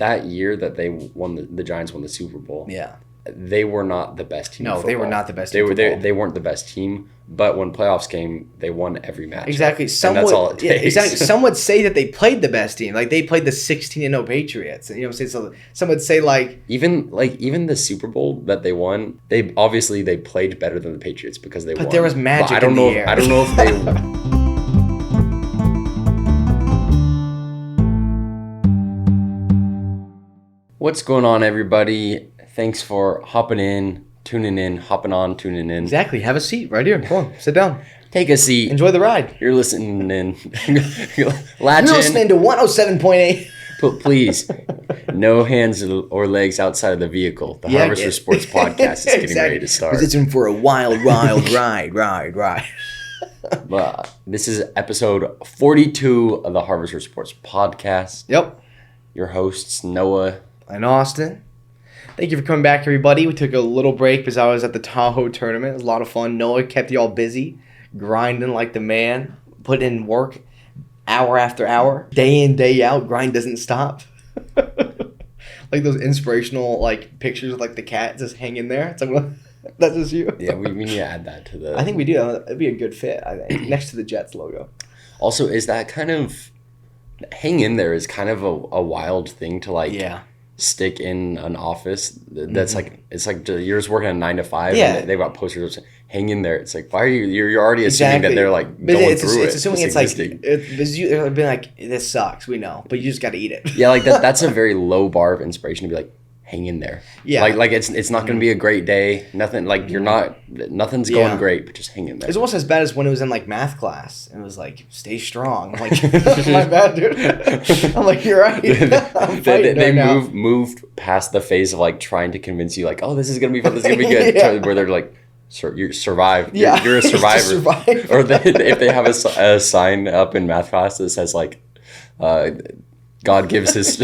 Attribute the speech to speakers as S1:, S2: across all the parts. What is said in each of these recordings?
S1: that year that they won the Giants won the Super Bowl.
S2: Yeah.
S1: They were not the best team.
S2: No, they were not the best team.
S1: They weren't the best team, but when playoffs came, they won every match.
S2: Exactly.
S1: And that's all it takes.
S2: Exactly. Some would say that they played the best team. Like, they played the 16-0 Patriots. You know what I'm saying? So some would say, even
S1: the Super Bowl that they won, they played better than the Patriots because they won.
S2: But there was magic
S1: I don't
S2: in
S1: know
S2: the air.
S1: I don't know if they... What's going on, everybody? Thanks for hopping in, tuning in, hopping on, tuning in.
S2: Exactly. Have a seat right here. Come on, sit down.
S1: Take a seat.
S2: Enjoy the ride.
S1: You're listening in. Latch
S2: You're
S1: in.
S2: listening to 107.8.
S1: Please, no hands or legs outside of the vehicle. The Harvester Sports Podcast is getting ready to start.
S2: Because it's in for a wild ride.
S1: This is episode 42 of the Harvester Sports Podcast.
S2: Yep.
S1: Your hosts, Noah
S2: and Austin. Thank you for coming back, everybody. We took a little break because I was at the Tahoe tournament. It was a lot of fun. Noah kept you all busy, grinding like the man, putting in work hour after hour, day in, day out. Grind doesn't stop. Like those inspirational pictures of the cat just hanging there. It's like, that's just you.
S1: Yeah, we need to add that to the...
S2: I think we do. It'd be a good fit, I think, next to the Jets logo.
S1: Also, is that kind of... Hang in there is kind of a wild thing to stick in an office that's it's like you're just working a 9 to 5 and they've got posters that say, hang in there. It's like, why are you're already assuming that they're going through it.
S2: It's assuming it's been like, this sucks, we know, but you just got to eat it.
S1: Yeah, that's a very low bar of inspiration to be like, hang in there. Yeah. Like it's not going to be a great day. Nothing, nothing's going great, but just hang in there.
S2: It's almost as bad as when it was in math class. And it was like, stay strong. I'm like, my bad, dude. I'm like, you're right.
S1: They moved past the phase of trying to convince you oh, this is going to be fun, this is going to be good. Where they're like, you survived.
S2: Yeah.
S1: You're a survivor. Or if they have a sign up in math class that says God gives his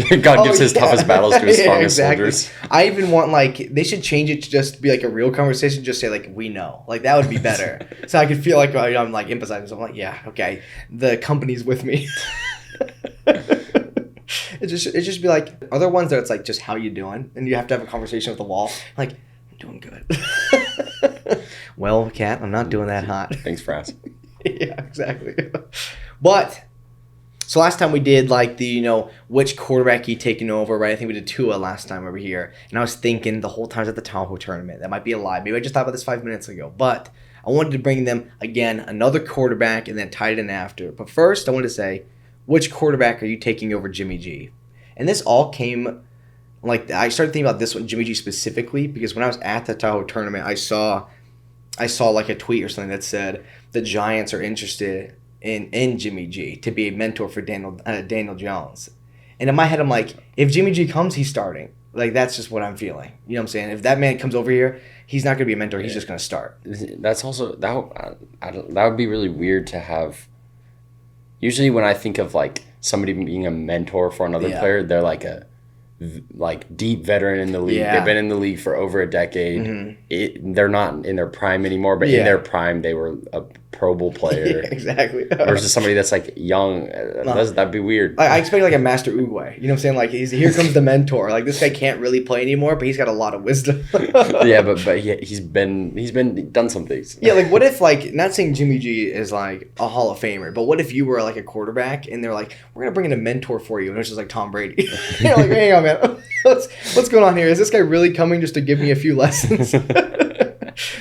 S1: toughest battles to his strongest soldiers.
S2: I even want they should change it to just be a real conversation. Just say we know, that would be better. So I could feel I'm emphasizing. So I'm like, yeah, okay, the company's with me. It just be other ones that it's just how you doing, and you have to have a conversation with the wall. I'm doing good. Well, Kat, I'm not doing that hot.
S1: Thanks for asking.
S2: Yeah, exactly. But. So last time we did which quarterback he taking over, right? I think we did Tua last time over here. And I was thinking the whole time I was at the Tahoe tournament. That might be a lie. Maybe I just thought about this 5 minutes ago. But I wanted to bring them, again, another quarterback and then tie it in after. But first, I wanted to say, which quarterback are you taking over Jimmy G? And this all came, I started thinking about this one, Jimmy G specifically, because when I was at the Tahoe tournament, I saw a tweet or something that said the Giants are interested in Jimmy G to be a mentor for Daniel Jones. And in my head, I'm like, if Jimmy G comes, he's starting. That's just what I'm feeling. You know what I'm saying? If that man comes over here, he's not going to be a mentor. He's just going to start.
S1: That's also, that would be really weird to have. Usually when I think of somebody being a mentor for another player, they're a deep veteran in the league. Yeah. They've been in the league for over a decade. Mm-hmm. They're not in their prime anymore, but in their prime, they were a Pro Bowl player.
S2: Yeah, exactly.
S1: Versus somebody that's young. That'd be weird.
S2: I expect a Master Uguay. You know what I'm saying? Here comes the mentor. This guy can't really play anymore, but he's got a lot of wisdom.
S1: Yeah, but he's done some things.
S2: Yeah, what if not saying Jimmy G is a Hall of Famer, but what if you were a quarterback and they're like, we're gonna bring in a mentor for you, and it's just Tom Brady. You're like, hang on, man. What's going on here? Is this guy really coming just to give me a few lessons?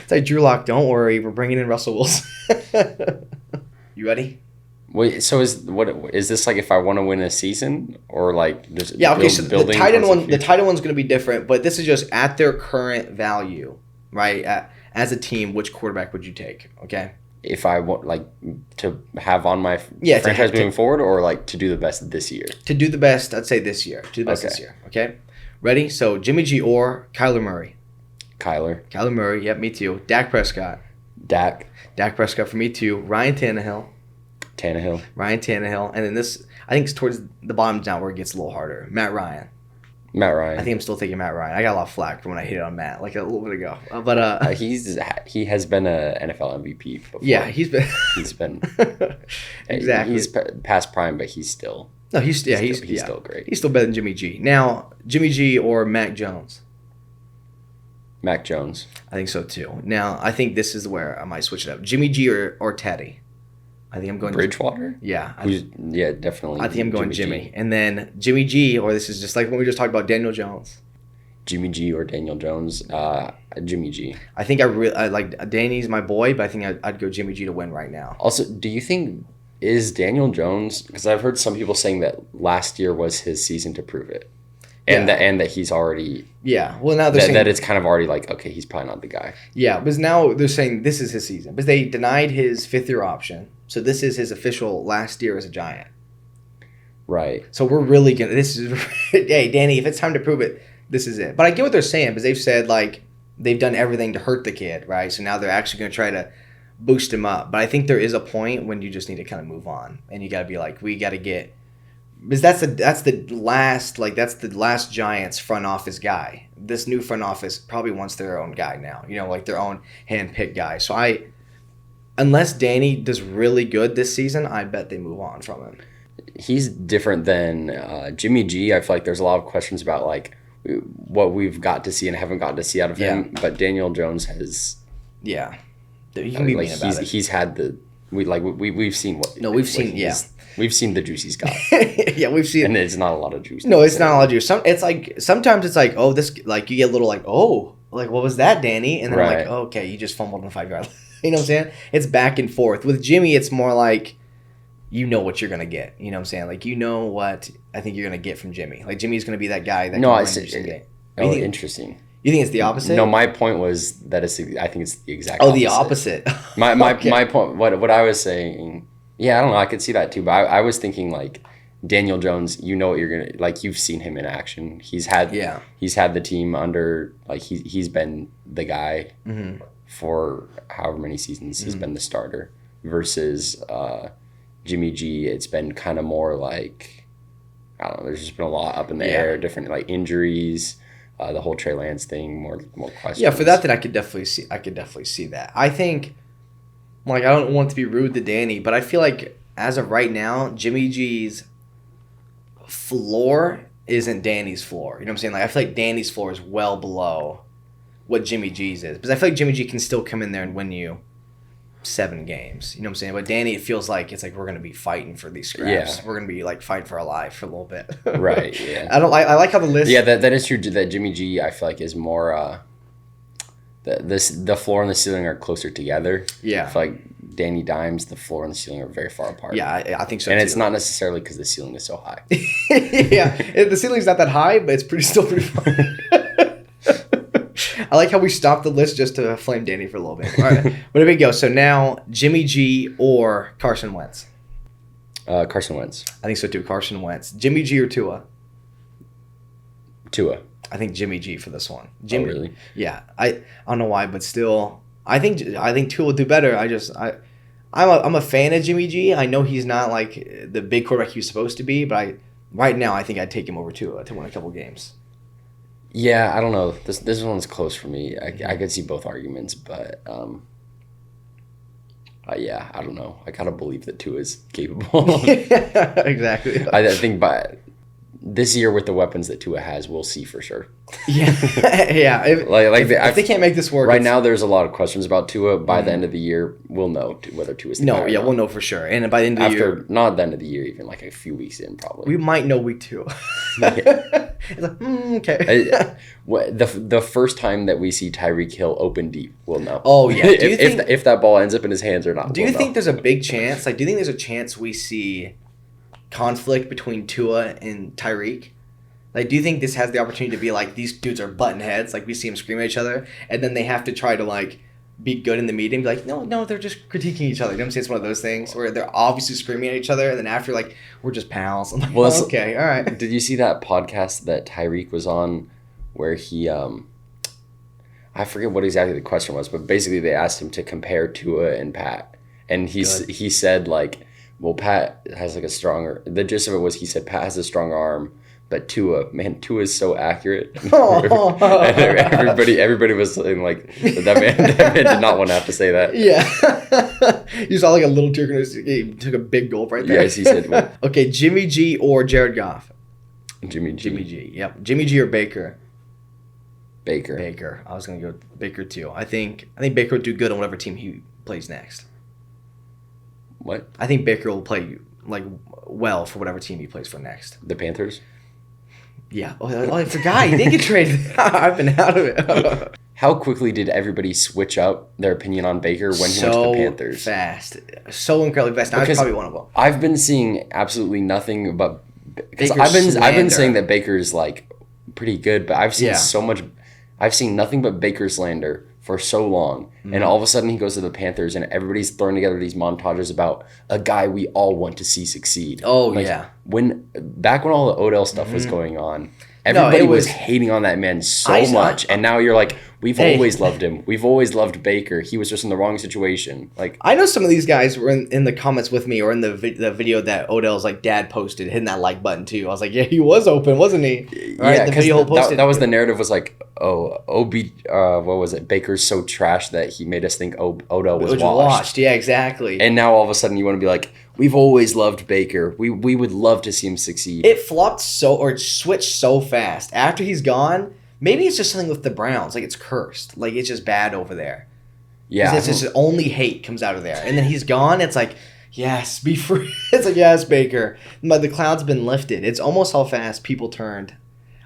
S2: It's like, Drew Lock, don't worry, we're bringing in Russell Wilson. You ready?
S1: Wait, so is this if I want to win a season or just
S2: so the tight end one's going to be different, but this is just at their current value, right? As a team, which quarterback would you take? Okay.
S1: If I want to have on my franchise moving forward, or to do the best this year? To do the best, I'd say this year. This year. Okay. Ready? So Jimmy G or Kyler Murray. Kyler Murray. Yep, me too. Dak Prescott. Dak Prescott for me too. Ryan Tannehill. Ryan Tannehill. And then this, I think it's towards the bottom down where it gets a little harder. Matt Ryan. I think I'm still taking Matt Ryan. I got a lot of flack from when I hit it on Matt a little bit ago. But he has been an NFL MVP before.
S2: Yeah, he's been
S1: exactly.
S2: Exactly.
S1: He's past prime, but he's still
S2: No, he's
S1: still great.
S2: He's still better than Jimmy G. Now, Jimmy G or Mac Jones?
S1: Mac Jones.
S2: I think so too. Now, I think this is where I might switch it up. Jimmy G or Teddy? I think I'm going
S1: Bridgewater?
S2: Yeah.
S1: Definitely.
S2: I think I'm going Jimmy. And then Jimmy G, or this is just like when we just talked about Daniel Jones.
S1: Jimmy G or Daniel Jones? Jimmy G.
S2: I think I like Danny's my boy, but I think I'd go Jimmy G to win right now.
S1: Also, do you think is Daniel Jones, because I've heard some people saying that last year was his season to prove it. And that he's already
S2: well now they're saying
S1: that it's kind of already like, okay, he's probably not the guy.
S2: Yeah, because now they're saying this is his season. Because they denied his 5th-year option. So this is his official last year as a Giant.
S1: Right.
S2: So we're really gonna hey Danny, if it's time to prove it, this is it. But I get what they're saying, because they've said like they've done everything to hurt the kid, right? So now they're actually gonna try to boost him up. But I think there is a point when you just need to kind of move on. And you gotta be like, we gotta get, because that's the last Giants front office guy. This new front office probably wants their own guy now, like their own hand-picked guy. So unless Danny does really good this season, I bet they move on from him.
S1: He's different than Jimmy G. I feel like there's a lot of questions about like what we've got to see and haven't got to see out of him. But Daniel Jones has,
S2: you can be mean about it.
S1: He's had we've seen what.
S2: No, we've seen
S1: We've seen the juice he's got.
S2: We've seen,
S1: and it's not a lot of juice.
S2: No, it's not a lot of juice. Sometimes it's like, oh, this, like you get a little like, oh, like what was that, Danny? And then I'm like, oh, okay, you just fumbled on the 5-yard line. You know what I'm saying? It's back and forth. With Jimmy, it's more like, you know what you're gonna get. You know what I'm saying? Like, you know what I think you're gonna get from Jimmy. Like Jimmy's gonna be that guy that
S1: interesting.
S2: You think it's the opposite?
S1: No, my point was that I think it's the exact
S2: opposite.
S1: Oh,
S2: the opposite.
S1: My point, what I was saying, I don't know, I could see that too, but I was thinking like Daniel Jones, you know what you're gonna, like, you've seen him in action. He's had the team under, like, he's been the guy for however many seasons he's been the starter, versus Jimmy G. It's been kind of more like, I don't know, there's just been a lot up in the air, different like injuries. The whole Trey Lance thing, more questions.
S2: Yeah, for that I could definitely see that. I think, like, I don't want to be rude to Danny, but I feel like as of right now, Jimmy G's floor isn't Danny's floor. You know what I'm saying? Like, I feel like Danny's floor is well below what Jimmy G's is, because I feel like Jimmy G can still come in there and win you 7 games. You know what I'm saying? But Danny, it feels like it's like we're gonna be fighting for these scraps. We're gonna be like fighting for our life for a little bit.
S1: Right. Yeah.
S2: I like how the list.
S1: Yeah, that is true. That Jimmy G, I feel like, is more. The floor and the ceiling are closer together. Yeah. I feel like Danny Dimes, the floor and the ceiling are very far apart.
S2: Yeah, I think so.
S1: And
S2: too.
S1: It's not necessarily because the ceiling is so high.
S2: The ceiling's not that high, but it's still pretty far. I like how we stopped the list just to flame Danny for a little bit. All right, where do we go? So now Jimmy G or Carson Wentz?
S1: Carson Wentz.
S2: I think so too. Carson Wentz. Jimmy G or Tua?
S1: Tua.
S2: I think Jimmy G for this one. Jimmy,
S1: oh, really?
S2: Yeah. I don't know why, but still, I think Tua will do better. I'm a fan of Jimmy G. I know he's not like the big quarterback he was supposed to be, but right now I think I'd take him over Tua to win a couple games.
S1: Yeah, I don't know. This one's close for me. I could see both arguments, but yeah, I don't know. I kind of believe that Tua is capable.
S2: Exactly.
S1: I think by this year, with the weapons that Tua has, we'll see for sure.
S2: Yeah, yeah. If they can't make this work
S1: right now, there's a lot of questions about Tua. By the end of the year, we'll know whether Tua's the guy or not.
S2: We'll know for sure. And by the end of the year,
S1: not the end of the year, even like a few weeks in, probably
S2: we might know week 2. It's like, okay.
S1: The first time that we see Tyreek Hill open deep, we'll know.
S2: Oh yeah.
S1: If that ball ends up in his hands or not.
S2: Do you think there's a big chance? Like, do you think there's a chance we see conflict between Tua and Tyreek? Like, do you think this has the opportunity to be like, these dudes are button heads, like we see them scream at each other, and then they have to try to like be good in the meeting, be like, no, they're just critiquing each other. You know what I'm saying? It's one of those things where they're obviously screaming at each other, and then after, like, we're just pals. I'm like, well, okay, all right.
S1: Did you see that podcast that Tyreek was on where he, I forget what exactly the question was, but basically they asked him to compare Tua and Pat. And he said, like, well, Pat has like a stronger, the gist of it was he said Pat has a strong arm, but Tua is so accurate. And everybody was saying like, that man did not want to have to say that.
S2: Yeah. You saw like a little tear. He took a big gulp right there.
S1: Yes, he said.
S2: Okay, Jimmy G or Jared Goff?
S1: Jimmy G.
S2: Jimmy G. Yep. Jimmy G or Baker?
S1: Baker.
S2: I was gonna go Baker too. I think Baker will do good on whatever team he plays next.
S1: What?
S2: I think Baker will play like well for whatever team he plays for next.
S1: The Panthers?
S2: Yeah. Oh, I forgot. He did get traded. I've been out of it.
S1: How quickly did everybody switch up their opinion on Baker when he went to the Panthers?
S2: So fast. So incredibly fast. I was probably one of them.
S1: I've been seeing absolutely nothing but... Because I've been saying that Baker's like pretty good, but I've seen so much... I've seen nothing but Baker slander for so long. Mm-hmm. And all of a sudden he goes to the Panthers and everybody's throwing together these montages about a guy we all want to see succeed.
S2: Oh, like, yeah.
S1: Back when all the Odell stuff was going on, everybody was hating on that man so much. And now you're like, we've always loved him. We've always loved Baker. He was just in the wrong situation. Like,
S2: I know some of these guys were in the comments with me or in the video that Odell's like dad posted, hitting that like button too. I was like, yeah, he was open, wasn't he?
S1: Right, the video posted. That was the narrative was like, what was it? Baker's so trash that he made us think Odell was washed.
S2: Yeah, exactly.
S1: And now all of a sudden you want to be like, we've always loved Baker. We would love to see him succeed.
S2: It flopped it switched so fast. After he's gone, maybe it's just something with the Browns. Like, it's cursed. Like, it's just bad over there. Yeah. It's just only hate comes out of there. And then he's gone. It's like, yes, be free. It's like, yes, Baker. But the cloud's been lifted. It's almost how fast people turned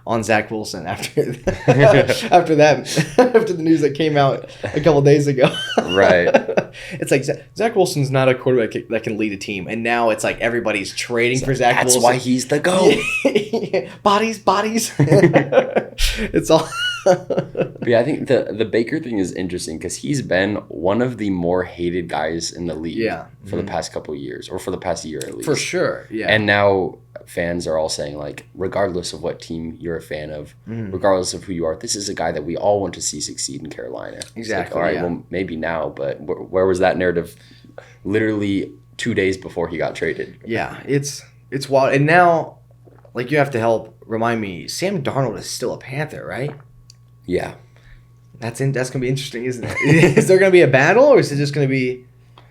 S2: on Zach Wilson after the news that came out a couple days ago.
S1: Right.
S2: It's like Zach Wilson's not a quarterback that can lead a team, and now it's like everybody's trading for Zach Wilson.
S1: That's why he's the GOAT.
S2: Bodies. It's all.
S1: But yeah, I think the Baker thing is interesting because he's been one of the more hated guys in the league for the past couple of years, or for the past year at least.
S2: For sure, yeah.
S1: And now fans are all saying, like, regardless of what team you're a fan of, regardless of who you are, this is a guy that we all want to see succeed in Carolina.
S2: Exactly.
S1: Like, all right, well, maybe now, but where was that narrative literally 2 days before he got traded?
S2: Yeah, it's wild. And now, like, you have to help remind me, Sam Darnold is still a Panther, right?
S1: Yeah.
S2: That's going to be interesting, isn't it? Is there going to be a battle, or is it just going to be...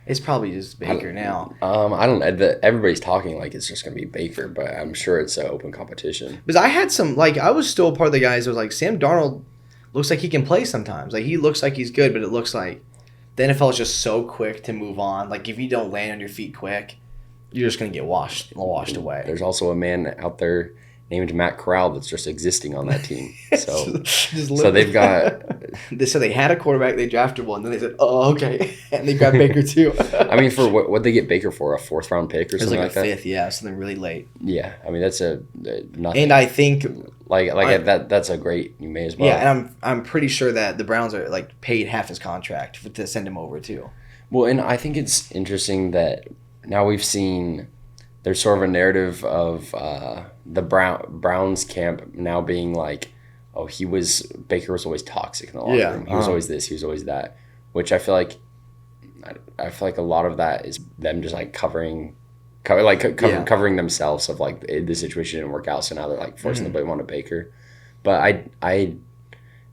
S2: It's probably just Baker now.
S1: I don't know. Everybody's talking like it's just going to be Baker, but I'm sure it's an open competition.
S2: Because I had some, like, I was still part of the guys that was like, Sam Darnold looks like he can play sometimes. Like, he looks like he's good, but it looks like the NFL is just so quick to move on. Like, if you don't land on your feet quick, you're just going to get washed away.
S1: There's also a man out there named Matt Corral that's just existing on that team. So, so they've got...
S2: So they had a quarterback, they drafted one, then they said, oh, okay. And they grabbed Baker too.
S1: I mean, for what'd they get Baker for? A 4th-round pick or something like that?
S2: It was like a 5th, yeah, something really late.
S1: Yeah, I mean, that's nothing.
S2: And I think...
S1: that's a great... You may as well.
S2: Yeah, and I'm pretty sure that the Browns are, like, paid half his contract to send him over too.
S1: Well, and I think it's interesting that now we've seen... There's sort of a narrative of the Browns camp now being like, oh, Baker was always toxic in the locker room. He was always this, he was always that, which I feel like a lot of that is them just like covering themselves of like the situation didn't work out, so now they're like forcing the blame on a Baker. But I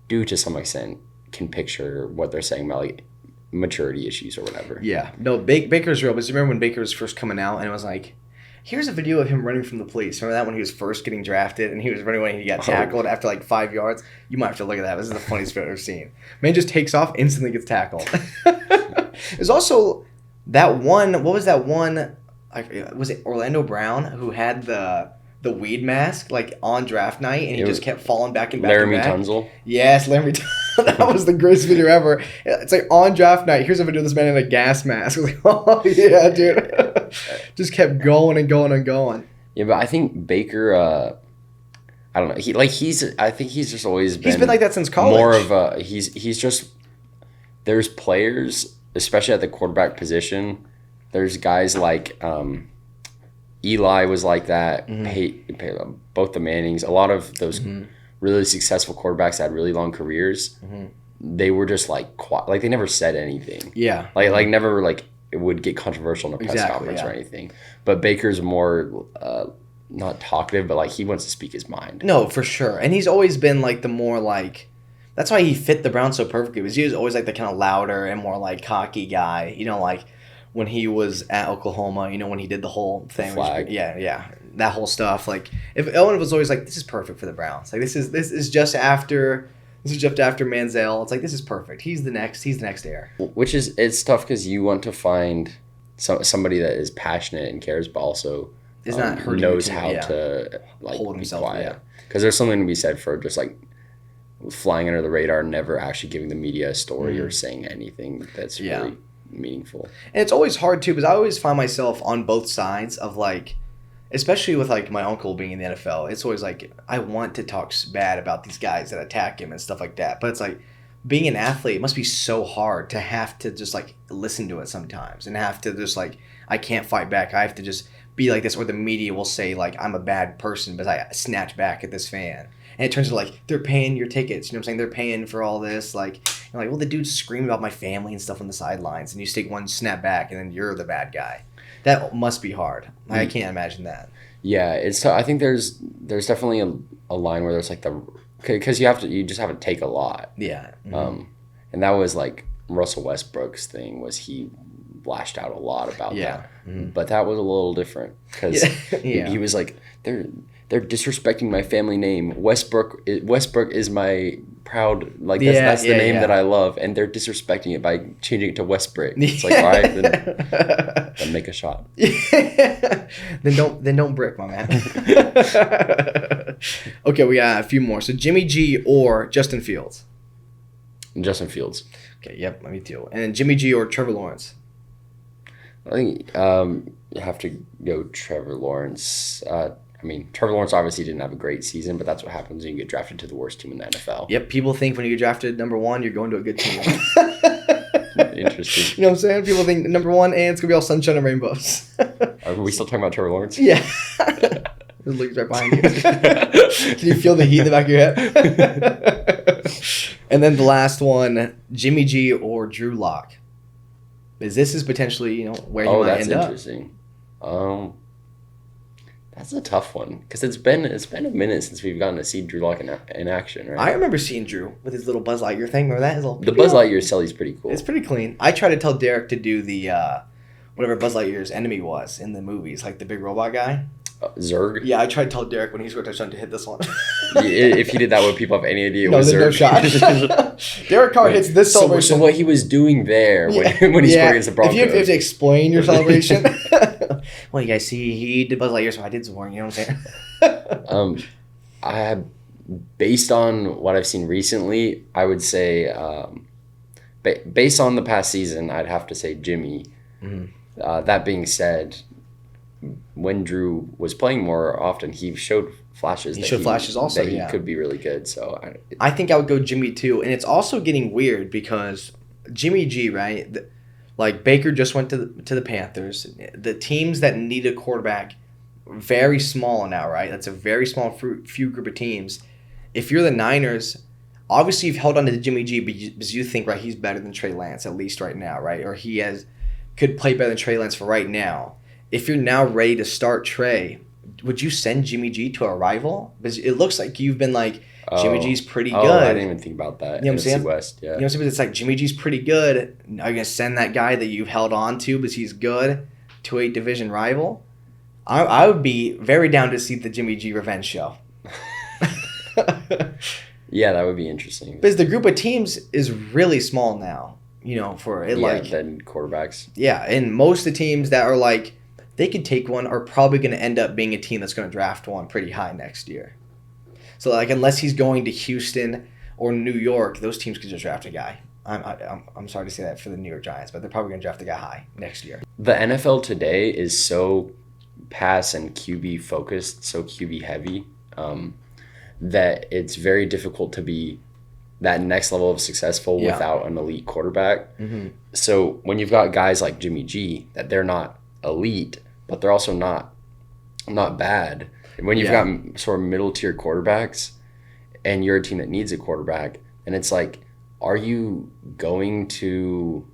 S1: do to some extent can picture what they're saying about like maturity issues or whatever.
S2: Yeah, no, Baker's real. But you remember when Baker was first coming out and it was like, here's a video of him running from the police. Remember that when he was first getting drafted and he was running when he got tackled after like 5 yards? You might have to look at that. This is the funniest video I've ever seen. Man just takes off, instantly gets tackled. There's also that one, what was that one? Was it Orlando Brown who had the weed mask like on draft night and he just kept falling back and back
S1: Laramie
S2: and back?
S1: Tunsil?
S2: Yes, Laramie Tunsil. That was the greatest video ever. It's like on draft night, here's a video of this man in a gas mask. I was like, oh yeah, dude. Just kept going and going and going.
S1: Yeah, but I think Baker, I don't know. I think he's just always been...
S2: He's been like that since college.
S1: More of a... He's just... There's players, especially at the quarterback position, there's guys like... Eli was like that. Both the Mannings. A lot of those really successful quarterbacks that had really long careers. They were just like they never said anything.
S2: Yeah.
S1: Like never like it would get controversial in a press conference or anything. But Baker's more not talkative, but like he wants to speak his mind.
S2: No, for sure. And he's always been like the more like... That's why he fit the Browns so perfectly. Because he was always like the kind of louder and more like cocky guy. You know, like when he was at Oklahoma, when he did the whole thing.
S1: Flag.
S2: Yeah. That whole stuff. Like, if Owen was always like, this is perfect for the Browns. Like, this is just after Manziel. It's like, this is perfect. He's the next heir.
S1: Which is, it's tough because you want to find somebody that is passionate and cares, but also
S2: is not
S1: knows how to like hold himself quiet. Because there's something to be said for just like flying under the radar, never actually giving the media a story or saying anything that's really meaningful.
S2: And it's always hard too, because I always find myself on both sides of like, especially with like my uncle being in the NFL, it's always like I want to talk bad about these guys that attack him and stuff like that. But it's like being an athlete, it must be so hard to have to just like listen to it sometimes and have to just like, I can't fight back. I have to just be like this, or the media will say like I'm a bad person because I snatch back at this fan. And it turns out like they're paying your tickets. You know what I'm saying? They're paying for all this. Like, you're like, well, the dude's screaming about my family and stuff on the sidelines, and you take one snap back, and then you're the bad guy. That must be hard. I can't imagine that.
S1: Yeah, it's. I think there's definitely a line where there's like because you just have to take a lot.
S2: Yeah.
S1: Mm-hmm. And that was like Russell Westbrook's thing, was he lashed out a lot about that. Mm-hmm. But that was a little different because he was like, they're disrespecting my family name. Westbrook is my proud, like that's the name that I love, and they're disrespecting it by changing it to Westbrook. It's like, all right, then make a shot.
S2: then don't brick, my man. Okay, we got a few more. So Jimmy G or Justin Fields.
S1: Justin Fields.
S2: Okay, yep, me too. And then Jimmy G or Trevor Lawrence.
S1: I think you have to go Trevor Lawrence. Trevor Lawrence obviously didn't have a great season, but that's what happens when you get drafted to the worst team in the NFL.
S2: Yep, people think when you get drafted number 1, you're going to a good team.
S1: Interesting.
S2: You know what I'm saying? People think number 1, and it's going to be all sunshine and rainbows.
S1: Are we still talking about Trevor Lawrence?
S2: Yeah. Luke's right behind you. Can you feel the heat in the back of your head? And then the last one, Jimmy G or Drew Lock. This is potentially, where you might end up.
S1: Oh, that's interesting. That's a tough one because it's been a minute since we've gotten to see Drew Lock in action, right?
S2: I remember seeing Drew with his little Buzz Lightyear thing. Remember that?
S1: The Buzz Lightyear celly's pretty cool.
S2: It's pretty clean. I tried to tell Derek to do the whatever Buzz Lightyear's enemy was in the movies, like the big robot guy.
S1: Zurg?
S2: Yeah, I tried to tell Derek when he scored a touchdown to hit this one.
S1: If he did that, would people have any idea it was Zurg?
S2: No shot. Derek Carr hits this celebration.
S1: So what he was doing there when he scored against the Broncos.
S2: If you have to explain your celebration. Well, you guys see, he did Buzz Lightyear, so I did Zorn. You know what I'm saying?
S1: Based on what I've seen recently, I would say, based on the past season, I'd have to say Jimmy. Mm-hmm. That being said, when Drew was playing more often, he showed flashes. He could be really good. So
S2: I think I would go Jimmy too. And it's also getting weird because Jimmy G, right? Like Baker just went to the Panthers. The teams that need a quarterback, very small now, right? That's a very small few group of teams. If you're the Niners, obviously you've held on to Jimmy G because you think, right, he's better than Trey Lance at least right now, right? Or could play better than Trey Lance for right now. If you're now ready to start Trey, would you send Jimmy G to a rival? Because it looks like you've been like, Jimmy G's pretty good.
S1: I didn't even think about that.
S2: You know what I'm saying?
S1: West, yeah.
S2: You know what I'm saying? It's like Jimmy G's pretty good. Are you going to send that guy that you've held on to because he's good to a division rival? I would be very down to see the Jimmy G revenge show.
S1: Yeah, that would be interesting.
S2: Because the group of teams is really small now, for it
S1: than quarterbacks.
S2: Yeah, and most of the teams that are like, they could take one are probably going to end up being a team that's going to draft one pretty high next year. So, like, unless he's going to Houston or New York, those teams could just draft a guy. I'm sorry to say that for the New York Giants, but they're probably going to draft a guy high next year.
S1: The NFL today is so pass and QB focused, so QB heavy, that it's very difficult to be that next level of successful without an elite quarterback. Mm-hmm. So when you've got guys like Jimmy G, that they're not elite, but they're also not bad. When you've got sort of middle tier quarterbacks and you're a team that needs a quarterback, and it's like, are you going to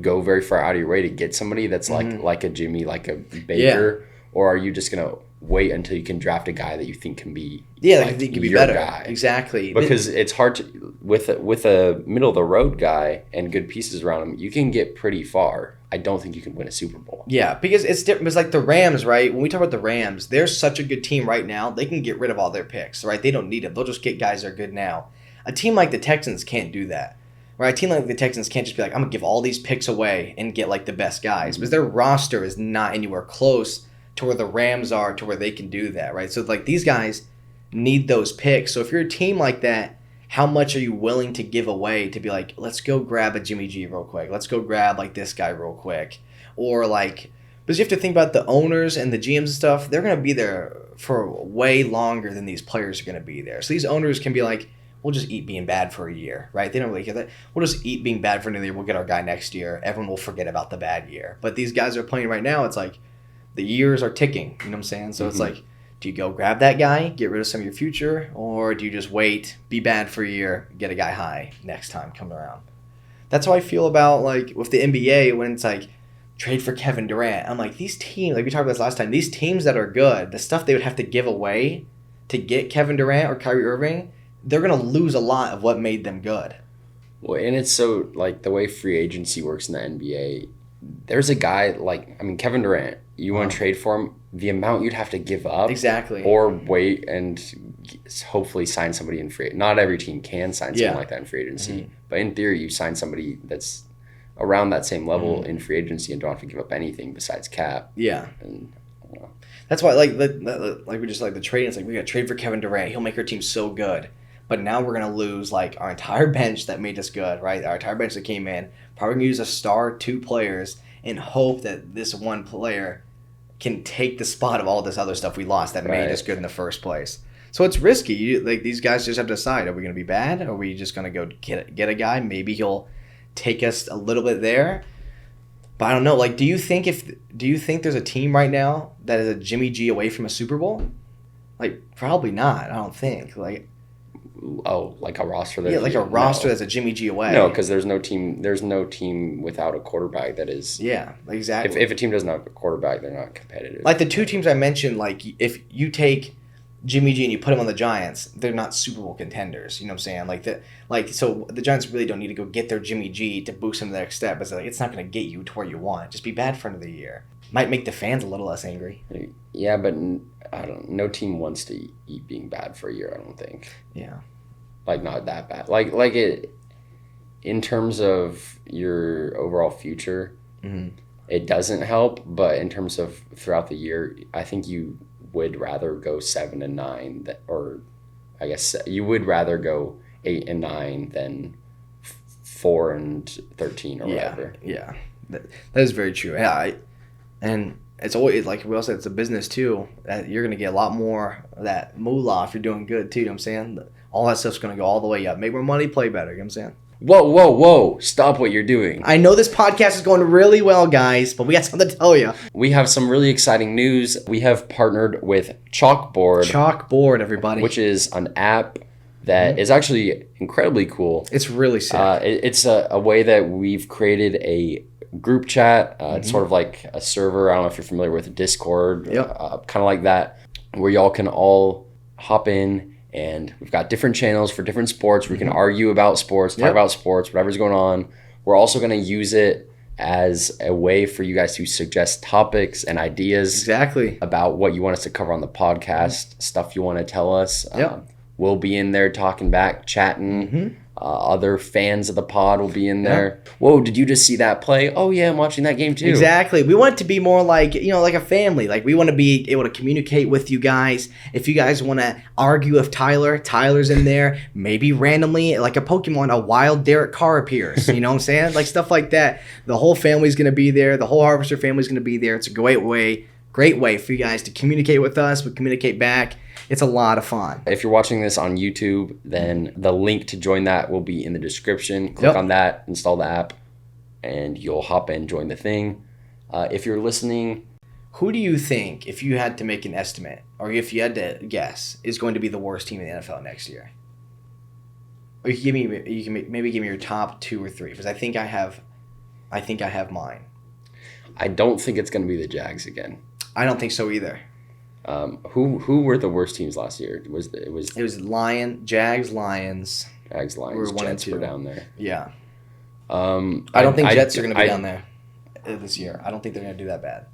S1: go very far out of your way to get somebody that's like a Jimmy, like a Baker, or are you just going to wait until you can draft a guy that you think can be
S2: that can be better. Guy. Exactly.
S1: Because it's hard to with a middle of the road guy and good pieces around him, you can get pretty far. I don't think you can win a Super Bowl.
S2: Yeah, because it's different. It's like the Rams, right? When we talk about the Rams, they're such a good team right now. They can get rid of all their picks, right? They don't need them. They'll just get guys that are good now. A team like the Texans can't do that. Right, a team like the Texans can't just be like, I'm going to give all these picks away and get like the best guys. Because their roster is not anywhere close to where the Rams are, to where they can do that, right? So like these guys need those picks. So if you're a team like that, how much are you willing to give away to be like, let's go grab a Jimmy G real quick. Let's go grab like this guy real quick. Or like, because you have to think about the owners and the GMs and stuff. They're going to be there for way longer than these players are going to be there. So these owners can be like, we'll just eat being bad for a year, right? They don't really care that. We'll just eat being bad for another year. We'll get our guy next year. Everyone will forget about the bad year. But these guys are playing right now. It's like the years are ticking. You know what I'm saying? So It's like, do you go grab that guy, get rid of some of your future, or do you just wait, be bad for a year, get a guy high next time coming around? That's how I feel about like with the NBA when it's like trade for Kevin Durant. I'm like, these teams, like we talked about this last time, these teams that are good, the stuff they would have to give away to get Kevin Durant or Kyrie Irving, they're going to lose a lot of what made them good.
S1: Well, and it's so, like, the way free agency works in the NBA, there's a guy, like, I mean, Kevin Durant, you want to trade for him, the amount you'd have to give up.
S2: Exactly.
S1: Or wait and hopefully sign somebody in free agency. Not every team can sign someone like that in free agency. But in theory, you sign somebody that's around that same level in free agency and don't have to give up anything besides cap.
S2: Yeah.
S1: And
S2: that's why, like we just like the trade. It's like we got to trade for Kevin Durant. He'll make our team so good. But now we're gonna lose like our entire bench that made us good, right? Our entire bench that came in. Probably gonna use a star 2 players and hope that this one player can take the spot of all this other stuff we lost that made us good in the first place. So it's risky. Like these guys just have to decide: are we gonna be bad? Or are we just gonna go get a guy? Maybe he'll take us a little bit there. But I don't know. Like, do you think there's a team right now that is a Jimmy G away from a Super Bowl? Like, probably not. I don't think. Like,
S1: like a roster that
S2: that's a Jimmy G away.
S1: No, because there's no team without a quarterback that is.
S2: Yeah, exactly.
S1: If a team doesn't have a quarterback, they're not competitive.
S2: Like the 2 teams I mentioned, like if you take Jimmy G and you put him on the Giants, they're not Super Bowl contenders. You know what I'm saying? So the Giants really don't need to go get their Jimmy G to boost them to the next step. It's not going to get you to where you want. Just be bad for another year. Might make the fans a little less angry.
S1: Yeah, but I don't. No team wants to eat being bad for a year. I don't think.
S2: Yeah.
S1: Like not that bad. Like it. In terms of your overall future, it doesn't help. But in terms of throughout the year, I think you would rather go 7-9 or I guess you would rather go 8-9 than 4-13 or whatever.
S2: Yeah, that is very true. Yeah, and it's always like we all said, it's a business too. You're gonna get a lot more of that moolah if you're doing good too. You know what I'm saying? All that stuff's gonna go all the way up. Make more money, play better. You know what I'm saying?
S1: Whoa. Stop what you're doing.
S2: I know this podcast is going really well, guys, but we got something to tell you.
S1: We have some really exciting news. We have partnered with Chalkboard.
S2: Chalkboard, everybody.
S1: Which is an app that is actually incredibly cool.
S2: It's really sick.
S1: It's a way that we've created a group chat. It's sort of like a server. I don't know if you're familiar with Discord.
S2: Yep.
S1: Kind of like that, where y'all can all hop in. And we've got different channels for different sports. We can argue about sports, talk about sports, whatever's going on. We're also going to use it as a way for you guys to suggest topics and ideas about what you want us to cover on the podcast, stuff you want to tell us. We'll be in there talking back, chatting. Other fans of the pod will be in there. Whoa, did you just see that play? Oh, yeah, I'm watching that game too.
S2: Exactly. We want it to be more like, like a family. Like, we want to be able to communicate with you guys. If you guys want to argue with Tyler's in there. Maybe randomly, like a Pokemon, a wild Derek Carr appears. You know what I'm saying? Like, stuff like that. The whole family's going to be there. The whole Harvester family's going to be there. It's a great way for you guys to communicate with us. We communicate back. It's a lot of fun.
S1: If you're watching this on YouTube, then the link to join that will be in the description. Click on that, install the app, and you'll hop in, join the thing. If you're listening...
S2: Who do you think, if you had to make an estimate, or if you had to guess, is going to be the worst team in the NFL next year? Or you can maybe give me your top 2 or 3, because I think I have mine.
S1: I don't think it's going to be the Jags again.
S2: I don't think so either.
S1: Who were the worst teams last year? It was
S2: Jags, Lions.
S1: Jags, Lions, Jets were down there.
S2: Yeah. I don't think Jets are going to be down there this year. I don't think they're going to do that bad.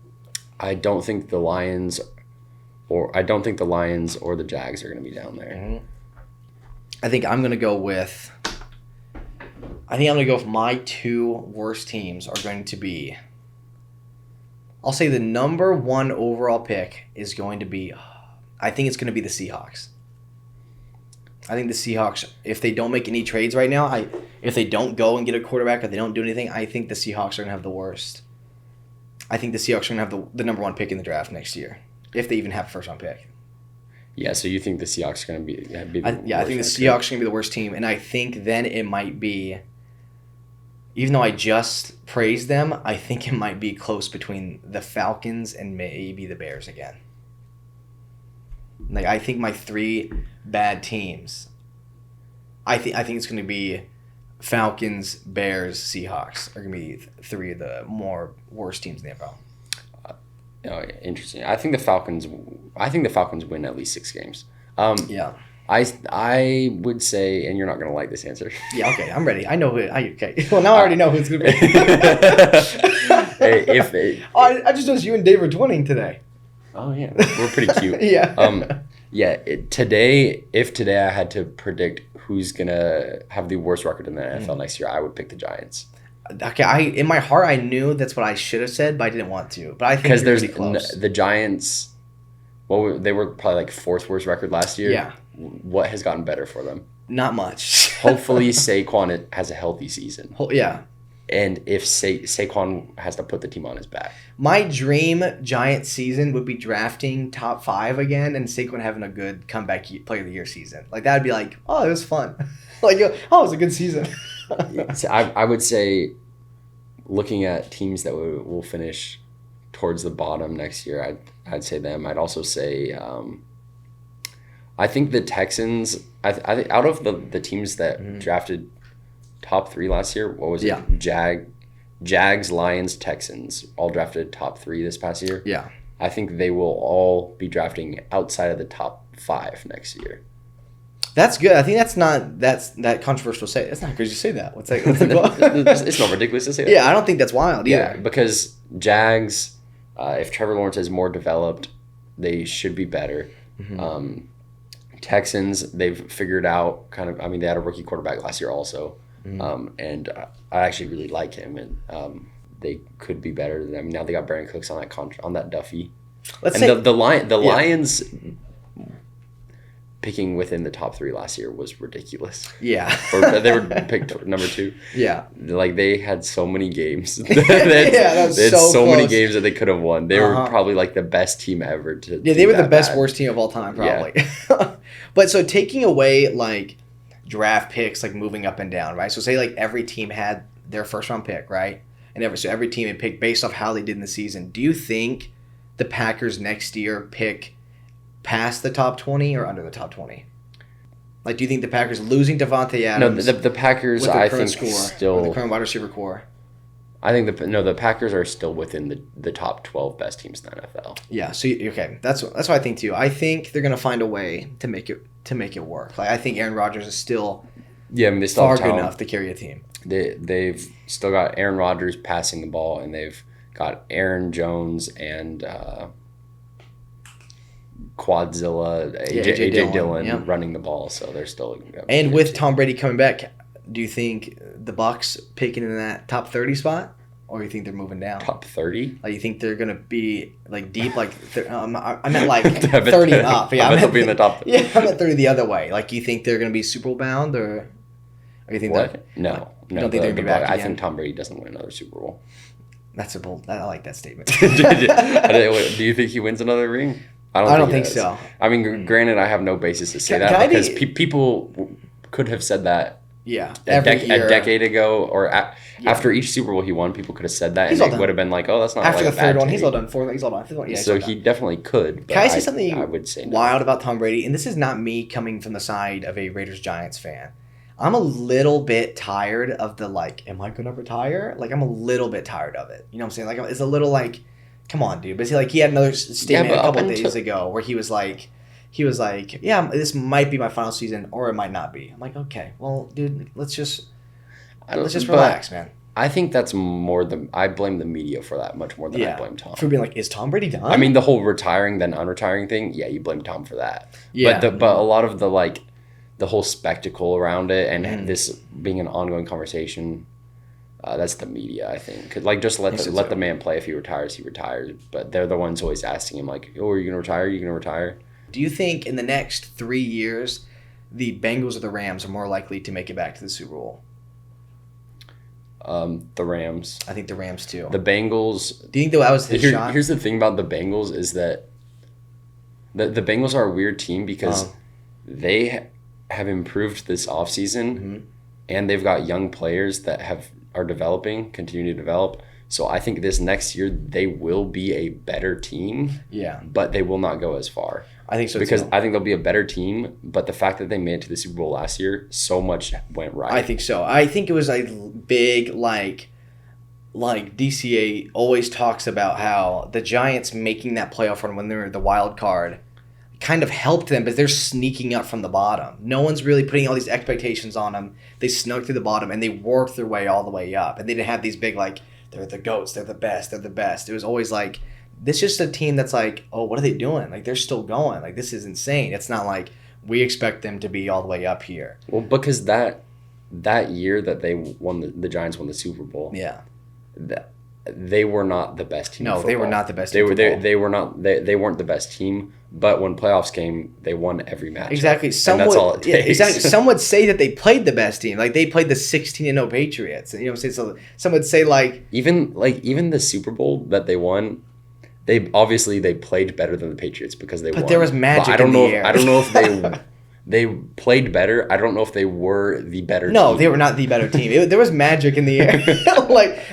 S1: I don't think the Lions or the Jags are going to be down there.
S2: Mm-hmm. I think I'm going to go with my two worst teams are going to be. I'll say the number one overall pick is going to be. I think it's going to be the Seahawks. I think the Seahawks, if they don't make any trades right now, if they don't go and get a quarterback or they don't do anything, I think the Seahawks are going to have the worst. I think the Seahawks are going to have the number one pick in the draft next year, if they even have a first-round pick.
S1: Yeah, so you think the Seahawks are going to be the worst?
S2: Yeah, I think the Seahawks are going to be the worst team, and I think then it might be, even though I just praised them, I think it might be close between the Falcons and maybe the Bears again. Like, I think my three bad teams, I think it's going to be Falcons, Bears, Seahawks are going to be three of the more worst teams in the NFL.
S1: Oh, interesting. I think the Falcons win at least 6 games.
S2: Yeah.
S1: I would say, and you're not going to like this answer.
S2: Yeah, okay, I'm ready. I know who. Okay. Well, now I already know who it's going to be. I just noticed you and Dave are twinning today.
S1: Oh, yeah. We're pretty cute.
S2: Yeah.
S1: If today I had to predict who's going to have the worst record in the NFL next year, I would pick the Giants.
S2: Okay, in my heart, I knew that's what I should have said, but I didn't want to. But I think because there's close.
S1: The Giants. Well, they were probably like 4th worst record last year.
S2: Yeah.
S1: What has gotten better for them?
S2: Not much.
S1: Hopefully, Saquon has a healthy season.
S2: Yeah.
S1: And if Saquon has to put the team on his back.
S2: My dream Giants season would be drafting top 5 again and Saquon having a good comeback player of the year season. Like, that would be like, oh, it was fun. Like, oh, it was a good season.
S1: I would say, looking at teams that will finish towards the bottom next year, I'd say them. I'd also say, I think the Texans. I think out of the teams that drafted top 3 last year, what was it? Jags, Lions, Texans all drafted top 3 this past year.
S2: Yeah,
S1: I think they will all be drafting outside of the top 5 next year.
S2: That's good. I think that's that controversial to say. It's not crazy to say that. What's
S1: It's not ridiculous to say that.
S2: Yeah, I don't think that's wild either.
S1: Yeah, because Jags, if Trevor Lawrence is more developed, they should be better. Mm-hmm. Texans, they've figured out they had a rookie quarterback last year also. Mm-hmm. And I actually really like him, and they could be better. Now they got Brandon Cooks on that Duffy. The Lions picking within the top 3 last year was ridiculous.
S2: Yeah.
S1: They were picked number 2.
S2: Yeah.
S1: Like, they had so many games. they had so many games that they could have won. They were probably like the best team ever to.
S2: Yeah, they were the best worst team of all time, probably. Yeah. But so taking away like draft picks, like moving up and down, right? So say like every team had their first round pick, right? And every team had picked based off how they did in the season. Do you think the Packers next year pick past the top 20 or under the top 20? Like, do you think the Packers losing Devontae Adams?
S1: No, the Packers, I think, still
S2: the current wide receiver core.
S1: I think the Packers are still within the top 12 best teams in the NFL.
S2: Yeah. So okay, that's what I think too. I think they're gonna find a way to make it work. Like, I think Aaron Rodgers is still
S1: they still
S2: far good enough to carry a team.
S1: They've still got Aaron Rodgers passing the ball, and they've got Aaron Jones and Quadzilla, AJ Dillon running the ball, so they're still.
S2: And with Tom Brady coming back, do you think the Bucs picking in that top 30 spot, or you think they're moving down?
S1: Top 30?
S2: Like, you think they're gonna be like deep, like I meant like 30 and up. Yeah, I meant
S1: be in the top.
S2: Yeah, I meant 30 the other way. Like, you think they're gonna be Super Bowl bound, or you think
S1: what? No.
S2: You don't think they're gonna be back again?
S1: I think Tom Brady doesn't win another Super Bowl.
S2: That's a bold. I like that statement.
S1: Do you think he wins another ring?
S2: I don't think so.
S1: I mean, granted, I have no basis to say that because people could have said that.
S2: Yeah,
S1: a decade ago, or after each Super Bowl he won, people could have said that, and it would have been like, "Oh, that's not
S2: after
S1: like
S2: the third one. He's all done. Fourth, he's all done. Fifth one, yeah,
S1: so he definitely could.
S2: Can I say something?
S1: I would say
S2: wild about Tom Brady, and this is not me coming from the side of a Raiders Giants fan. I'm a little bit tired of the am I gonna retire? Like, I'm a little bit tired of it. You know what I'm saying? Like, it's a little like, Come on, dude. But he had another statement a couple of days ago where he was like, yeah, this might be my final season or it might not be. I'm like, okay, well, dude, let's just relax, man.
S1: I think that's I blame the media for that much more than I blame Tom.
S2: For being like, is Tom Brady done?
S1: I mean, the whole retiring then unretiring thing, yeah, you blame Tom for that. Yeah. But a lot of the whole spectacle around it and this being an ongoing conversation, that's the media, I think. Just let the man play. If he retires, he retires. But they're the ones always asking him, like, oh, are you going to retire? Are you going to retire?
S2: Do you think in the next 3 years, the Bengals or the Rams are more likely to make it back to the Super Bowl?
S1: The Rams.
S2: I think the Rams too.
S1: The Bengals.
S2: Do you think that was his shot?
S1: Here's the thing about the Bengals is that the Bengals are a weird team because they have improved this offseason and they've got young players that are developing, continue to develop. So I think this next year they will be a better team. Yeah. But they will not go as far.
S2: I think so
S1: because
S2: too.
S1: I think they'll be a better team, but the fact that they made it to the Super Bowl last year, so much went right.
S2: I think so. I think it was a big like DCA always talks about how the Giants making that playoff run when they were the wild card kind of helped them, but they're sneaking up from the bottom. No one's really putting all these expectations on them. They snuck through the bottom and they worked their way all the way up. And they didn't have these big they're the GOATs, they're the best. It was always like, this is just a team that's like, oh, what are they doing? They're still going. This is insane. It's not like we expect them to be all the way up here.
S1: Well, because that year that they won, the Giants won the Super Bowl.
S2: Yeah.
S1: They were not the best team.
S2: No, they were not the best
S1: team. They weren't the best team, but when playoffs came, they won every match.
S2: Exactly.
S1: And that's all it takes.
S2: Yeah, exactly. Some would say that they played the best team. They played the 16-0 Patriots. You know what I'm saying? So some would say
S1: even the Super Bowl that they won, they played better than the Patriots because they won.
S2: But there was magic in the air.
S1: I don't know if they played better. I don't know if they were the better team.
S2: No, they were not the better team. There was magic in the air.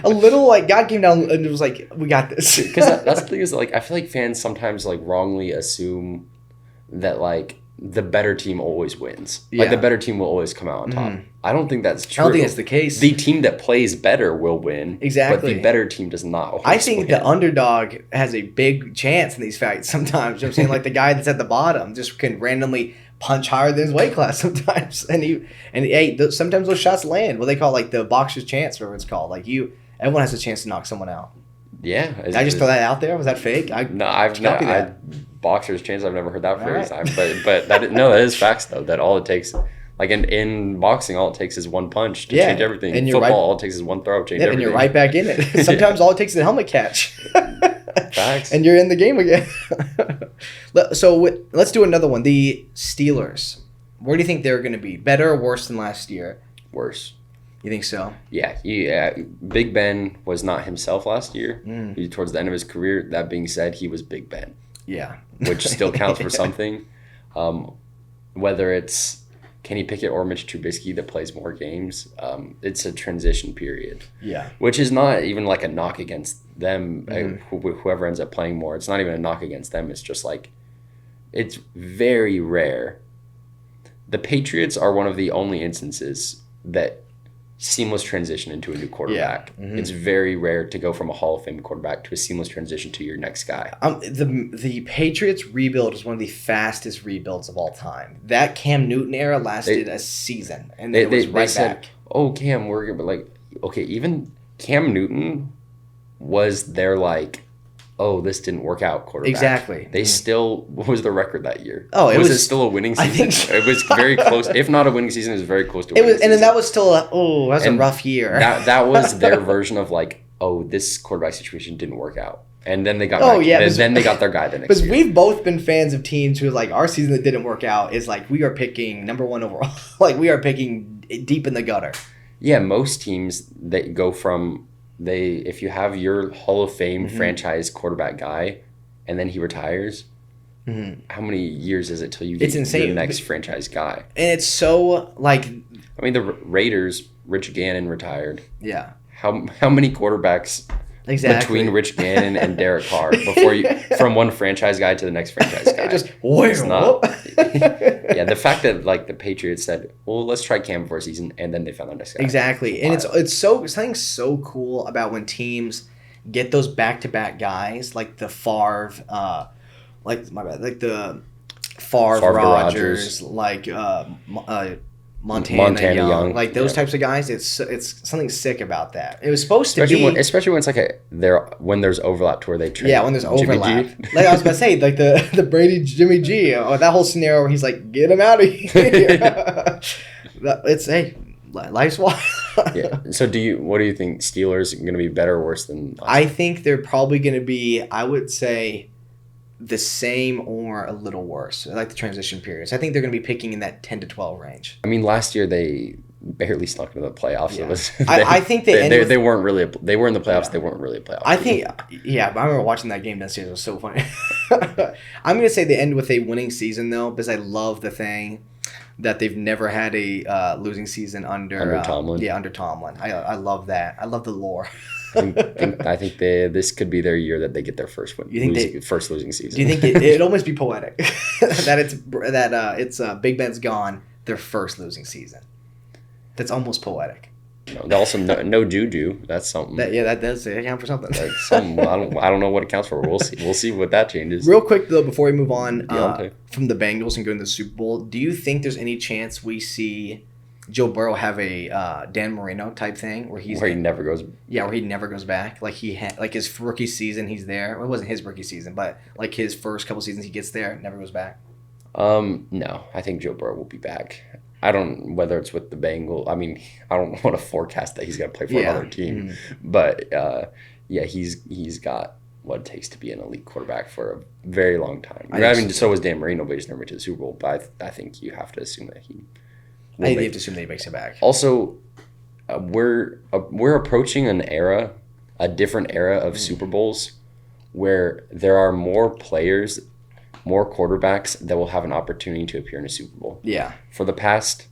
S2: A little God came down and it was like, we got this.
S1: Because that's the thing is I feel like fans sometimes wrongly assume that the better team always wins. Yeah. The better team will always come out on top. Mm-hmm. I don't think that's true.
S2: I don't think that's the case.
S1: The team that plays better will win.
S2: Exactly.
S1: But the better team does not.
S2: I think the underdog has a big chance in these fights sometimes. You know what I'm saying? The guy that's at the bottom just can randomly punch higher than his weight class sometimes. Sometimes those shots land. What they call the boxer's chance, whatever it's called. Everyone has a chance to knock someone out.
S1: Yeah.
S2: Did I just throw that out there? Was that fake?
S1: Boxer's chance. I've never heard that phrase. Right. But that is facts though. That all it takes, in boxing, all it takes is one punch to change everything. In football, all it takes is one throw to change everything.
S2: And you're right back in it. Sometimes all it takes is a helmet catch.
S1: Facts.
S2: And you're in the game again. So let's do another one. The Steelers. Where do you think they're going to be? Better or worse than last year?
S1: Worse.
S2: You think so?
S1: Yeah. Big Ben was not himself last year. Towards the end of his career. That being said, he was Big Ben.
S2: Yeah.
S1: Which still counts for something. Whether it's Kenny Pickett or Mitch Trubisky that plays more games, it's a transition period.
S2: Yeah.
S1: Which is not even a knock against them, whoever ends up playing more. It's not even a knock against them. It's just it's very rare. The Patriots are one of the only instances that seamless transition into a new quarterback. Yeah. Mm-hmm. It's very rare to go from a Hall of Fame quarterback to a seamless transition to your next guy.
S2: The Patriots rebuild is one of the fastest rebuilds of all time. That Cam Newton era lasted a season, and then it was right back.
S1: Said, oh, Cam, we're okay. Even Cam Newton was their this didn't work out quarterback.
S2: Exactly.
S1: They still, what was the record that year?
S2: Oh,
S1: was it still a winning season?
S2: I think so.
S1: It was very close. If not a winning season, it was very close to a winning season.
S2: And then that was still a rough year.
S1: That was their version of this quarterback situation didn't work out. And then they got then they got their guy the next year.
S2: Because we've both been fans of teams who our season that didn't work out is we are picking number one overall. We are picking deep in the gutter.
S1: Yeah, most teams that go from if you have your Hall of Fame franchise quarterback guy and then he retires, how many years is it till you get your next franchise guy?
S2: And it's so
S1: the Raiders, Rich Gannon retired.
S2: Yeah.
S1: How many quarterbacks between Rich Gannon and Derek Carr before you from one franchise guy to the next franchise guy?
S2: It's not.
S1: Yeah, the fact that the Patriots said, well, let's try Cam for a season, and then they found the next guy.
S2: Exactly. And it's something so cool about when teams get those back-to-back guys like the Favre, like the Favre Rodgers, like Montana Young, like those types of guys. It's something sick about that. It was supposed to be,
S1: especially when it's when there's overlap to where they trade.
S2: Yeah, when there's overlap. Like I was about to say, like the Brady Jimmy G, or that whole scenario where he's like, get him out of here. Life's wild.
S1: Yeah. So what do you think? Steelers are going to be better or worse than?
S2: I think they're probably going to be, I would say, the same or a little worse. I like the transition periods. I think they're going to be picking in that 10 to 12 range.
S1: I mean, last year they barely snuck into the playoffs.
S2: Yeah. I think they
S1: weren't really. They were in the playoffs. Yeah. They weren't really a playoff.
S2: I think. Yeah, I remember watching that game downstairs. It was so funny. I'm going to say they end with a winning season though, because I love the thing that they've never had a losing season under Tomlin. Yeah, under Tomlin. I love that. I love the lore.
S1: I think this could be their year that they get their first win. You think first losing season?
S2: Do you think it'd almost be poetic that it's Big Ben's gone, their first losing season? That's almost poetic.
S1: No, also no Juju. That's something.
S2: That does account for something.
S1: That's something. I don't know what it counts for. We'll see. We'll see what that changes.
S2: Real quick though, before we move on from the Bengals and go to the Super Bowl, do you think there's any chance we see Joe Burrow have a Dan Marino type thing where he
S1: never goes?
S2: Yeah, where he never goes back. Like like his rookie season, he's there. Well, it wasn't his rookie season, but like his first couple seasons, he gets there, never goes back.
S1: No, I think Joe Burrow will be back. I don't whether it's with the Bengals. I mean, I don't want to forecast that he's going to play for another team, but he's got what it takes to be an elite quarterback for a very long time. I mean, so was Dan Marino, but he's never went to the Super Bowl. But I think you have to assume that he.
S2: I think you have to assume that he makes it back.
S1: Also, we're approaching a different era of Super Bowls, where there are more players, more quarterbacks that will have an opportunity to appear in a Super Bowl.
S2: Yeah.
S1: For the past,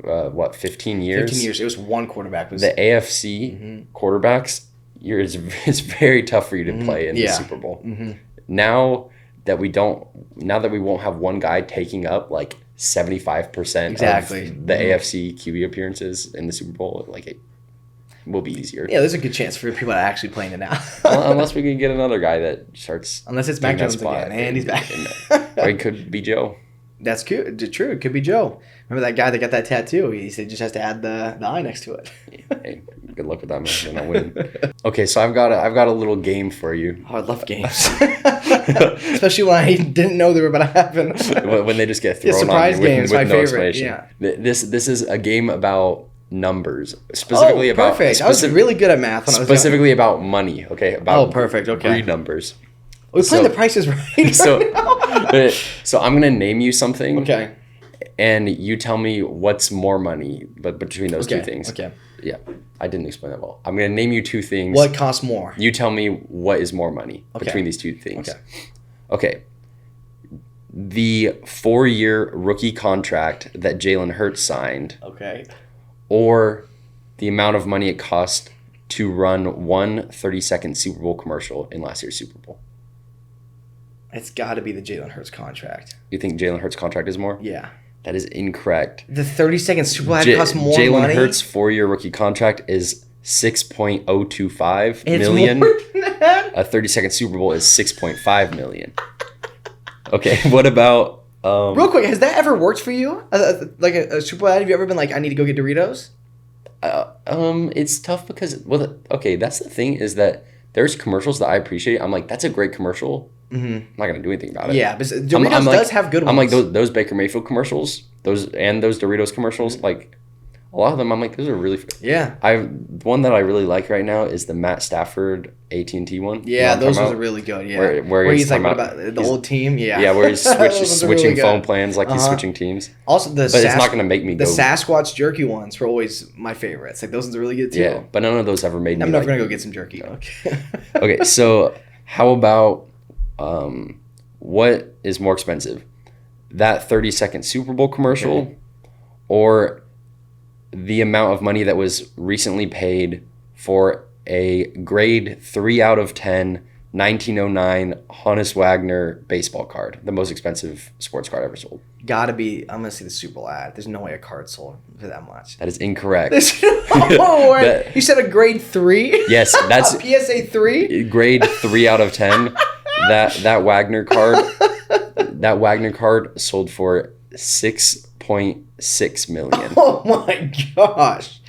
S1: 15 years?
S2: 15 years. It was one quarterback.
S1: The AFC quarterbacks, it's very tough for you to play in the Super Bowl. Mm-hmm. Now that we won't have one guy taking up like 75% of the AFC QB appearances in the Super Bowl, like it will be easier.
S2: Yeah, there's a good chance for people to actually playing it now.
S1: Unless we can get another guy that starts.
S2: Unless it's Mac Jones again, and he's back.
S1: Or it could be Joe.
S2: That's true. It could be Joe. Remember that guy that got that tattoo? He said just has to add the I next to it.
S1: Hey, good luck with that, man. You're not winning. Okay, so I've got a little game for you.
S2: Oh, I love games, especially when I didn't know they were about to happen.
S1: When they just get thrown
S2: surprise
S1: on
S2: games,
S1: with
S2: my
S1: no
S2: favorite.
S1: explanation. Yeah. This is a game about numbers, specifically about.
S2: Perfect. I was really good at math.
S1: Specifically about money. Okay. About
S2: perfect. Okay.
S1: Read numbers.
S2: We're playing The Price is Right.
S1: So I'm gonna name you something.
S2: Okay.
S1: And you tell me what's more money, but between those two things.
S2: Okay.
S1: Yeah, I didn't explain that well. I'm gonna name you two things.
S2: What costs more?
S1: You tell me what is more money between these two things. Okay. The 4-year rookie contract that Jalen Hurts signed.
S2: Okay.
S1: Or the amount of money it cost to run one 30-second Super Bowl commercial in last year's Super Bowl.
S2: It's got to be the Jalen Hurts contract.
S1: You think Jalen Hurts' contract is more?
S2: Yeah.
S1: That is incorrect.
S2: The 30-second Super Bowl costs more money?
S1: Jalen Hurts' 4-year rookie contract is $6.025 million.
S2: More than that?
S1: A 30-second Super Bowl is $6.5 million. Okay, what about...
S2: Real quick, has that ever worked for you? Like a Super Bowl ad? Have you ever been like, I need to go get Doritos?
S1: It's tough because... that's the thing is that there's commercials that I appreciate. I'm like, that's a great commercial. Mm-hmm. I'm not going to do anything about it.
S2: Yeah, but Doritos does have good ones.
S1: I'm like, those Baker Mayfield commercials, those Doritos commercials, like, a lot of them, I'm like, those are really...
S2: Yeah.
S1: One that I really like right now is the Matt Stafford AT&T one.
S2: Yeah, those ones are really good, yeah. Where he's like, about the old team? Yeah.
S1: Yeah, where he's switching really phone plans like he's switching teams.
S2: Also,
S1: but it's not going to make me
S2: go... The Sasquatch jerky ones were always my favorites. Like, those ones are really good, too.
S1: Yeah, but none of those ever made me...
S2: I'm never going to go get some jerky.
S1: Okay, so how about... what is more expensive? That 30-second Super Bowl commercial or the amount of money that was recently paid for a grade 3 out of 10 1909 Honus Wagner baseball card, the most expensive sports card ever sold.
S2: Gotta be. I'm gonna see the Super Bowl ad. There's no way a card sold for that much.
S1: That is incorrect.
S2: There's no way. You said a grade 3?
S1: Yes, that's
S2: a PSA 3.
S1: Grade 3 out of 10. That Wagner card sold for $6.6 million.
S2: Oh my gosh.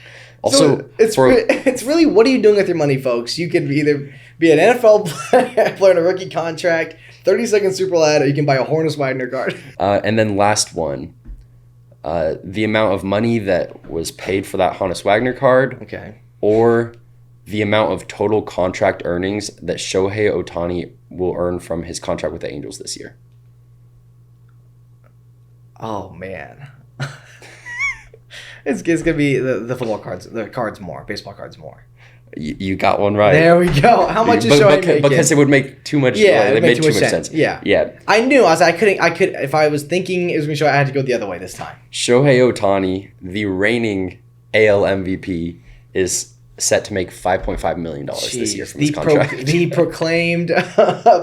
S2: Also, so it's really, what are you doing with your money, folks? You can either be an NFL player on a rookie contract, 30-second Super Bowl ad, or you can buy a Honus Wagner card.
S1: And then last one, the amount of money that was paid for that Honus Wagner card,
S2: okay,
S1: or the amount of total contract earnings that Shohei Ohtani will earn from his contract with the Angels this year.
S2: Oh, man. It's going to be the football cards, the cards more, baseball cards more.
S1: You got one right.
S2: There we go. How much is Shohei making?
S1: Because it would make too much.
S2: Yeah,
S1: it made too much sense.
S2: Yeah.
S1: Yeah.
S2: I knew. I could. If I was thinking it was going to show, I had to go the other way this time.
S1: Shohei Ohtani, the reigning AL MVP, is set to make $5.5 million this year from his contract.
S2: The proclaimed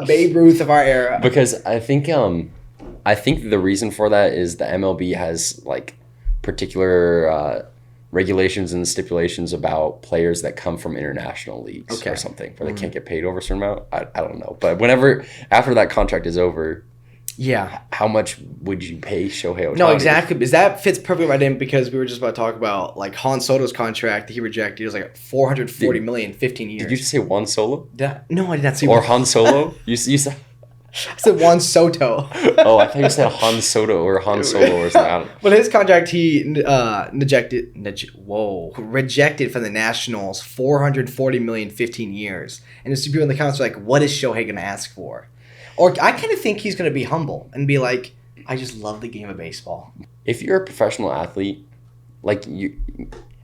S2: Babe Ruth of our era.
S1: Because I think the reason for that is the MLB has like particular regulations and stipulations about players that come from international leagues or something where they can't get paid over a certain amount. I don't know. But after that contract is over, how much would you pay Shohei Ohtani?
S2: No, exactly. Because that fits perfectly right in, because we were just about to talk about like Juan Soto's contract that he rejected. It was like $440 million, 15 years.
S1: Did you just say Juan Solo?
S2: No, I did not say
S1: Or Han Solo? You said...
S2: I said Juan Soto.
S1: Oh, I thought you said Han Soto or Han Solo or something. I don't know.
S2: But his contract, he rejected from the Nationals, $440 million, 15 years. And there's people in the comments are like, what is Shohei going to ask for? Or I kind of think he's going to be humble and be like, I just love the game of baseball.
S1: If you're a professional athlete, like you,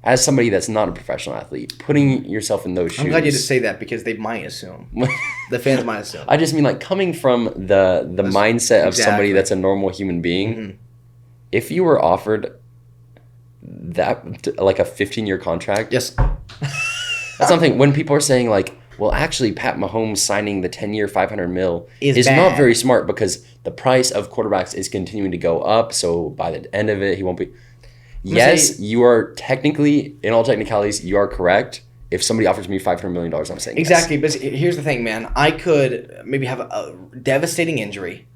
S1: as somebody that's not a professional athlete, putting yourself in those shoes.
S2: I'm glad you just say that, because they might assume. The fans might assume.
S1: I just mean like coming from the mindset of somebody that's a normal human being. Mm-hmm. If you were offered that, like a 15-year contract.
S2: Yes.
S1: That's something when people are saying like, well, actually, Pat Mahomes signing the 10-year $500 million is not very smart, because the price of quarterbacks is continuing to go up. So by the end of it, he won't be. Yes, you are technically, in all technicalities, you are correct. If somebody offers me $500 million, I'm saying
S2: exactly.
S1: Yes.
S2: But here's the thing, man. I could maybe have a devastating injury.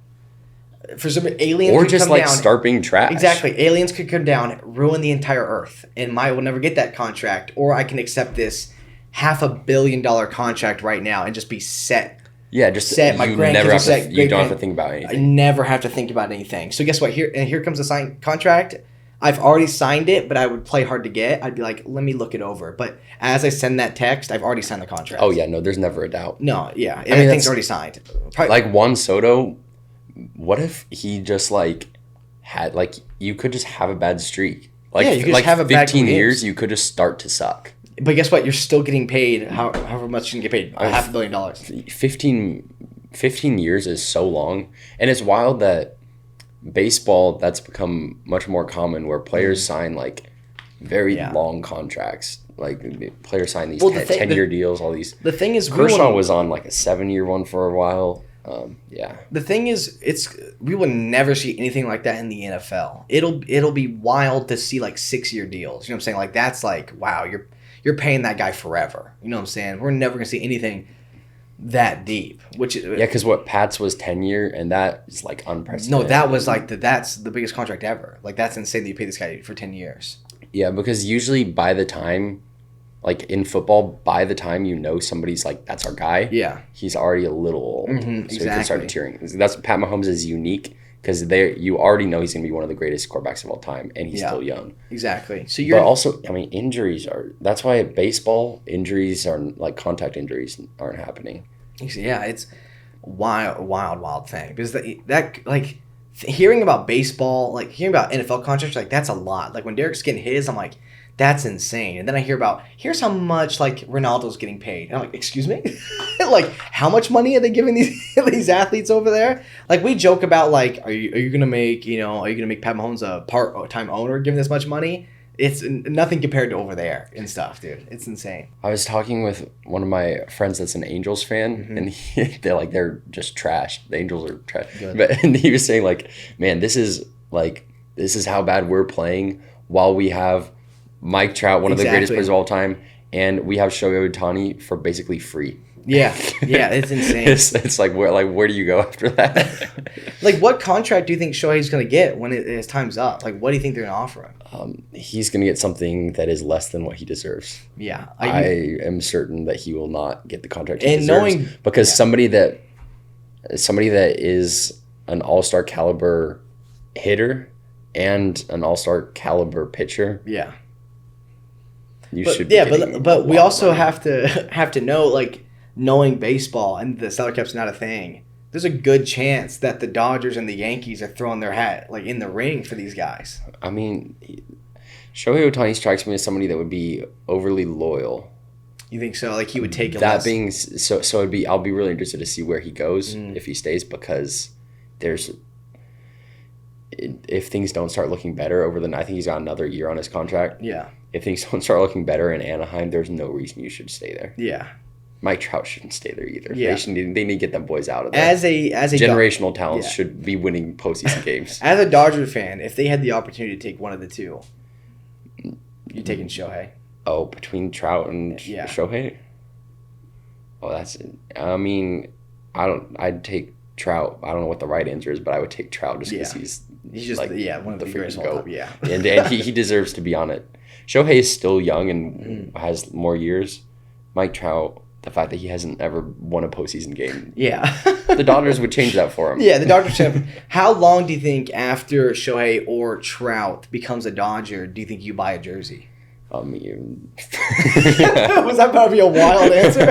S2: For some aliens,
S1: or
S2: could
S1: just
S2: come
S1: like
S2: down.
S1: start being trash.
S2: Exactly. Aliens could come down, ruin the entire Earth, and I will never get that contract. Or I can accept this $500 million contract right now and just be set.
S1: Yeah, just
S2: set. My grandkids are set.
S1: You don't have to think about anything.
S2: I never have to think about anything. So guess what? Here comes a signed contract. I've already signed it, but I would play hard to get. I'd be like, let me look it over. But as I send that text, I've already signed the contract.
S1: Oh, yeah. No, there's never a doubt.
S2: No, yeah. Everything's already signed.
S1: Probably. Like Juan Soto, what if he just like had, like, you could just have a bad streak. Like,
S2: you could just have a bad
S1: 15 years, you could just start to suck.
S2: But guess what? You're still getting paid however much you can get paid. $500 million.
S1: 15 years is so long. And it's wild that baseball, that's become much more common, where players sign like very long contracts. Like players sign these 10-year deals, all these.
S2: The thing is,
S1: Kershaw was on like a 7-year one for a while.
S2: The thing is, we will never see anything like that in the NFL. It'll be wild to see like 6-year deals. You know what I'm saying? Like that's like, wow, you're paying that guy forever. You know what I'm saying? We're never gonna see anything that deep,
S1: because what Pat's was 10-year, and that is like unprecedented.
S2: No, that was like that's the biggest contract ever. Like that's insane that you pay this guy for 10 years.
S1: Yeah, because usually by the time, like in football, by the time you know somebody's like, that's our guy.
S2: Yeah,
S1: he's already a little old, so
S2: exactly.
S1: You can start tearing. That's Pat Mahomes is unique, because you already know he's gonna be one of the greatest quarterbacks of all time, and he's still young.
S2: Exactly. So
S1: but also, I mean, injuries are. That's why baseball injuries are like contact injuries aren't happening.
S2: Yeah, it's wild thing, because that like hearing about baseball, like hearing about NFL contracts, like that's a lot. Like when Derek's getting his, I'm like, that's insane. And then I hear about here's how much like Ronaldo's getting paid. And I'm like, excuse me, like how much money are they giving these athletes over there? Like we joke about like, are you gonna make Pat Mahomes a part-time owner giving this much money? It's nothing compared to over there and stuff, dude. It's insane.
S1: I was talking with one of my friends that's an Angels fan, and they're just trash. The Angels are trash. And he was saying, like, man, this is how bad we're playing while we have Mike Trout, one of the greatest players of all time, and we have Shohei Ohtani for basically free.
S2: Yeah, it's insane.
S1: It's like where do you go after that?
S2: Like, what contract do you think Shohei's going to get when his time's up? Like, what do you think they're going to offer him?
S1: He's going to get something that is less than what he deserves.
S2: Yeah,
S1: I am certain that he will not get the contract he deserves because somebody that is an all-star caliber hitter and an all-star caliber pitcher.
S2: Yeah.
S1: But
S2: we also have to know, like, knowing baseball and the salary cap's not a thing, there's a good chance that the Dodgers and the Yankees are throwing their hat like in the ring for these guys.
S1: I mean, Shohei Ohtani strikes me as somebody that would be overly loyal.
S2: You think so? Like he would take it.
S1: That being so, I'll be really interested to see where he goes if he stays, because if things don't start looking better I think he's got another year on his contract.
S2: Yeah.
S1: If things don't start looking better in Anaheim, there's no reason you should stay there.
S2: Yeah. Mike
S1: Trout shouldn't stay there either.
S2: Yeah.
S1: They need to get them boys out of there.
S2: As a
S1: generational talents should be winning postseason games.
S2: As a Dodger fan, if they had the opportunity to take one of the two, you taking Shohei?
S1: Oh, between Trout and Shohei? Oh, that's it. I mean, I'd take Trout. I don't know what the right answer is, but I would take Trout just because he's
S2: just like, one of the greatest of all time. Yeah.
S1: and he deserves to be on it. Shohei is still young and has more years. Mike Trout, the fact that he hasn't ever won a postseason game.
S2: Yeah.
S1: The Dodgers would change that for him.
S2: Yeah, the Dodgers should. How long do you think after Shohei or Trout becomes a Dodger, do you think you buy a jersey?
S1: Was
S2: that about to be a wild answer?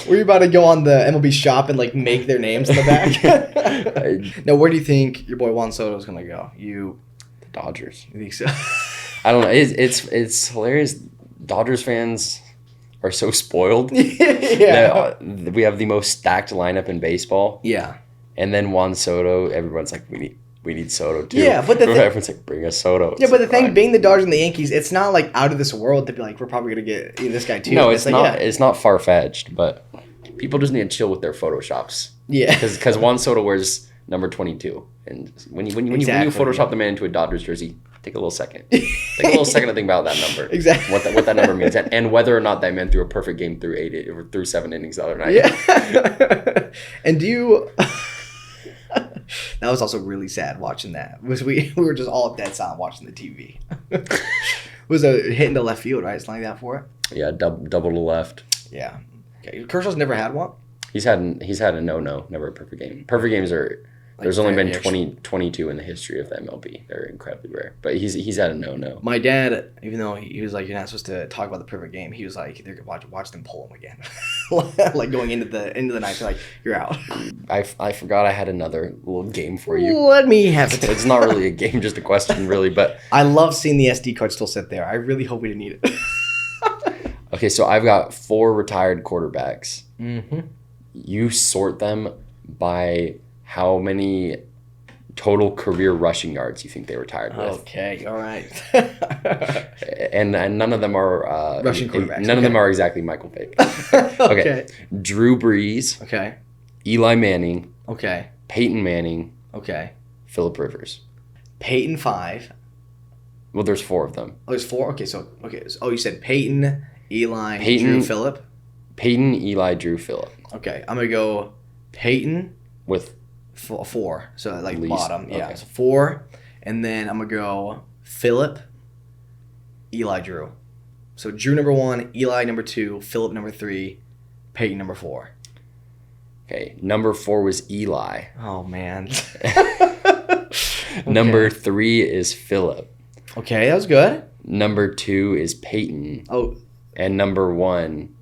S2: Were you about to go on the MLB shop and like make their names in the back? No, where do you think your boy Juan Soto is gonna go?
S1: The Dodgers.
S2: You think so?
S1: I don't know. It's hilarious. Dodgers fans are so spoiled.
S2: Yeah.
S1: We have the most stacked lineup in baseball.
S2: Yeah.
S1: And then Juan Soto, everyone's like, we need Soto too.
S2: Yeah, but
S1: everyone's like, bring us Soto.
S2: Yeah, but the thing, being the Dodgers and the Yankees, it's not like out of this world to be like, we're probably gonna get this guy too.
S1: No, it's not. Yeah. It's not far fetched, but people just need to chill with their photoshops.
S2: Yeah,
S1: because Juan Soto wears number 22, and when you Photoshop the man into a Dodgers jersey, take a little second. Take a little second to think about that number.
S2: Exactly.
S1: What that number means, and whether or not that man threw a perfect game through 7 innings the other night.
S2: Yeah. And do you? That was also really sad watching that. We were just all dead silent watching the TV. It was a hit into left field, right? Something like that for it.
S1: Yeah, double to left.
S2: Yeah. Okay. Kershaw's never had one.
S1: He's had a no, never a perfect game. Perfect games are. There's only been 22 in the history of the MLB. They're incredibly rare. But he's had a no.
S2: My dad, even though he was like, you're not supposed to talk about the perfect game, he was like, they're gonna watch them pull him again. Like going into the night, they're like, you're out.
S1: I forgot I had another little game for you.
S2: Let me have it.
S1: It's not really a game, just a question, really. But
S2: I love seeing the SD card still sit there. I really hope we didn't need it.
S1: Okay, so I've got 4 retired quarterbacks.
S2: Mm-hmm.
S1: You sort them by how many total career rushing yards you think they retired with.
S2: Okay, all right.
S1: and none of them are
S2: rushing quarterbacks.
S1: None of them are exactly Michael Vick. Okay. Drew Brees.
S2: Okay.
S1: Eli Manning.
S2: Okay.
S1: Peyton Manning.
S2: Okay.
S1: Phillip Rivers.
S2: Peyton 5.
S1: Well, there's 4 of them.
S2: Oh, there's 4? Okay, so you said Peyton, Eli, Drew, Phillip?
S1: Peyton, Eli, Drew, Phillip.
S2: Okay, I'm going to go Peyton
S1: with
S2: 4, so like
S1: least.
S2: Bottom. Yeah,
S1: okay.
S2: so 4, and then I'm going to go Phillip, Eli, Drew. So Drew number 1, Eli number 2, Phillip number 3, Peyton number 4.
S1: Okay, number 4 was Eli.
S2: Oh, man.
S1: Number 3 is Phillip.
S2: Okay, that was good.
S1: Number 2 is Peyton.
S2: Oh.
S1: And number 1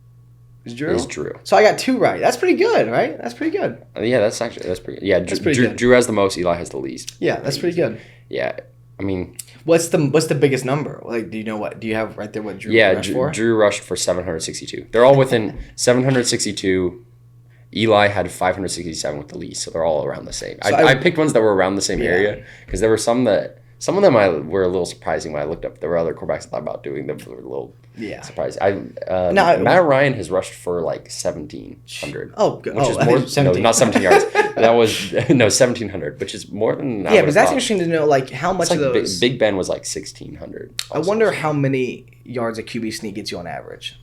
S2: is Drew. So I got 2 right. That's pretty good, right? That's pretty good.
S1: Yeah, that's pretty good. Yeah,
S2: that's pretty good.
S1: Drew has the most, Eli has the least.
S2: Yeah, that's pretty good.
S1: Yeah. I mean,
S2: what's the biggest number? Like, do you know what? Do you have right there what Drew rushed for?
S1: Drew rushed for 762. They're all within 762. Eli had 567 with the least, so they're all around the same. So I picked ones that were around the same area because there were some Some of them were a little surprising when I looked up. There were other quarterbacks I thought about doing them. Were a little surprising. Matt Ryan has rushed for like 1,700.
S2: Oh, good.
S1: Which is more. No, not 17 yards. That was 1,700, which is more than.
S2: Yeah, but that's interesting to know. Like how much of those.
S1: Big Ben was like 1,600.
S2: I wonder how many yards a QB sneak gets you on average.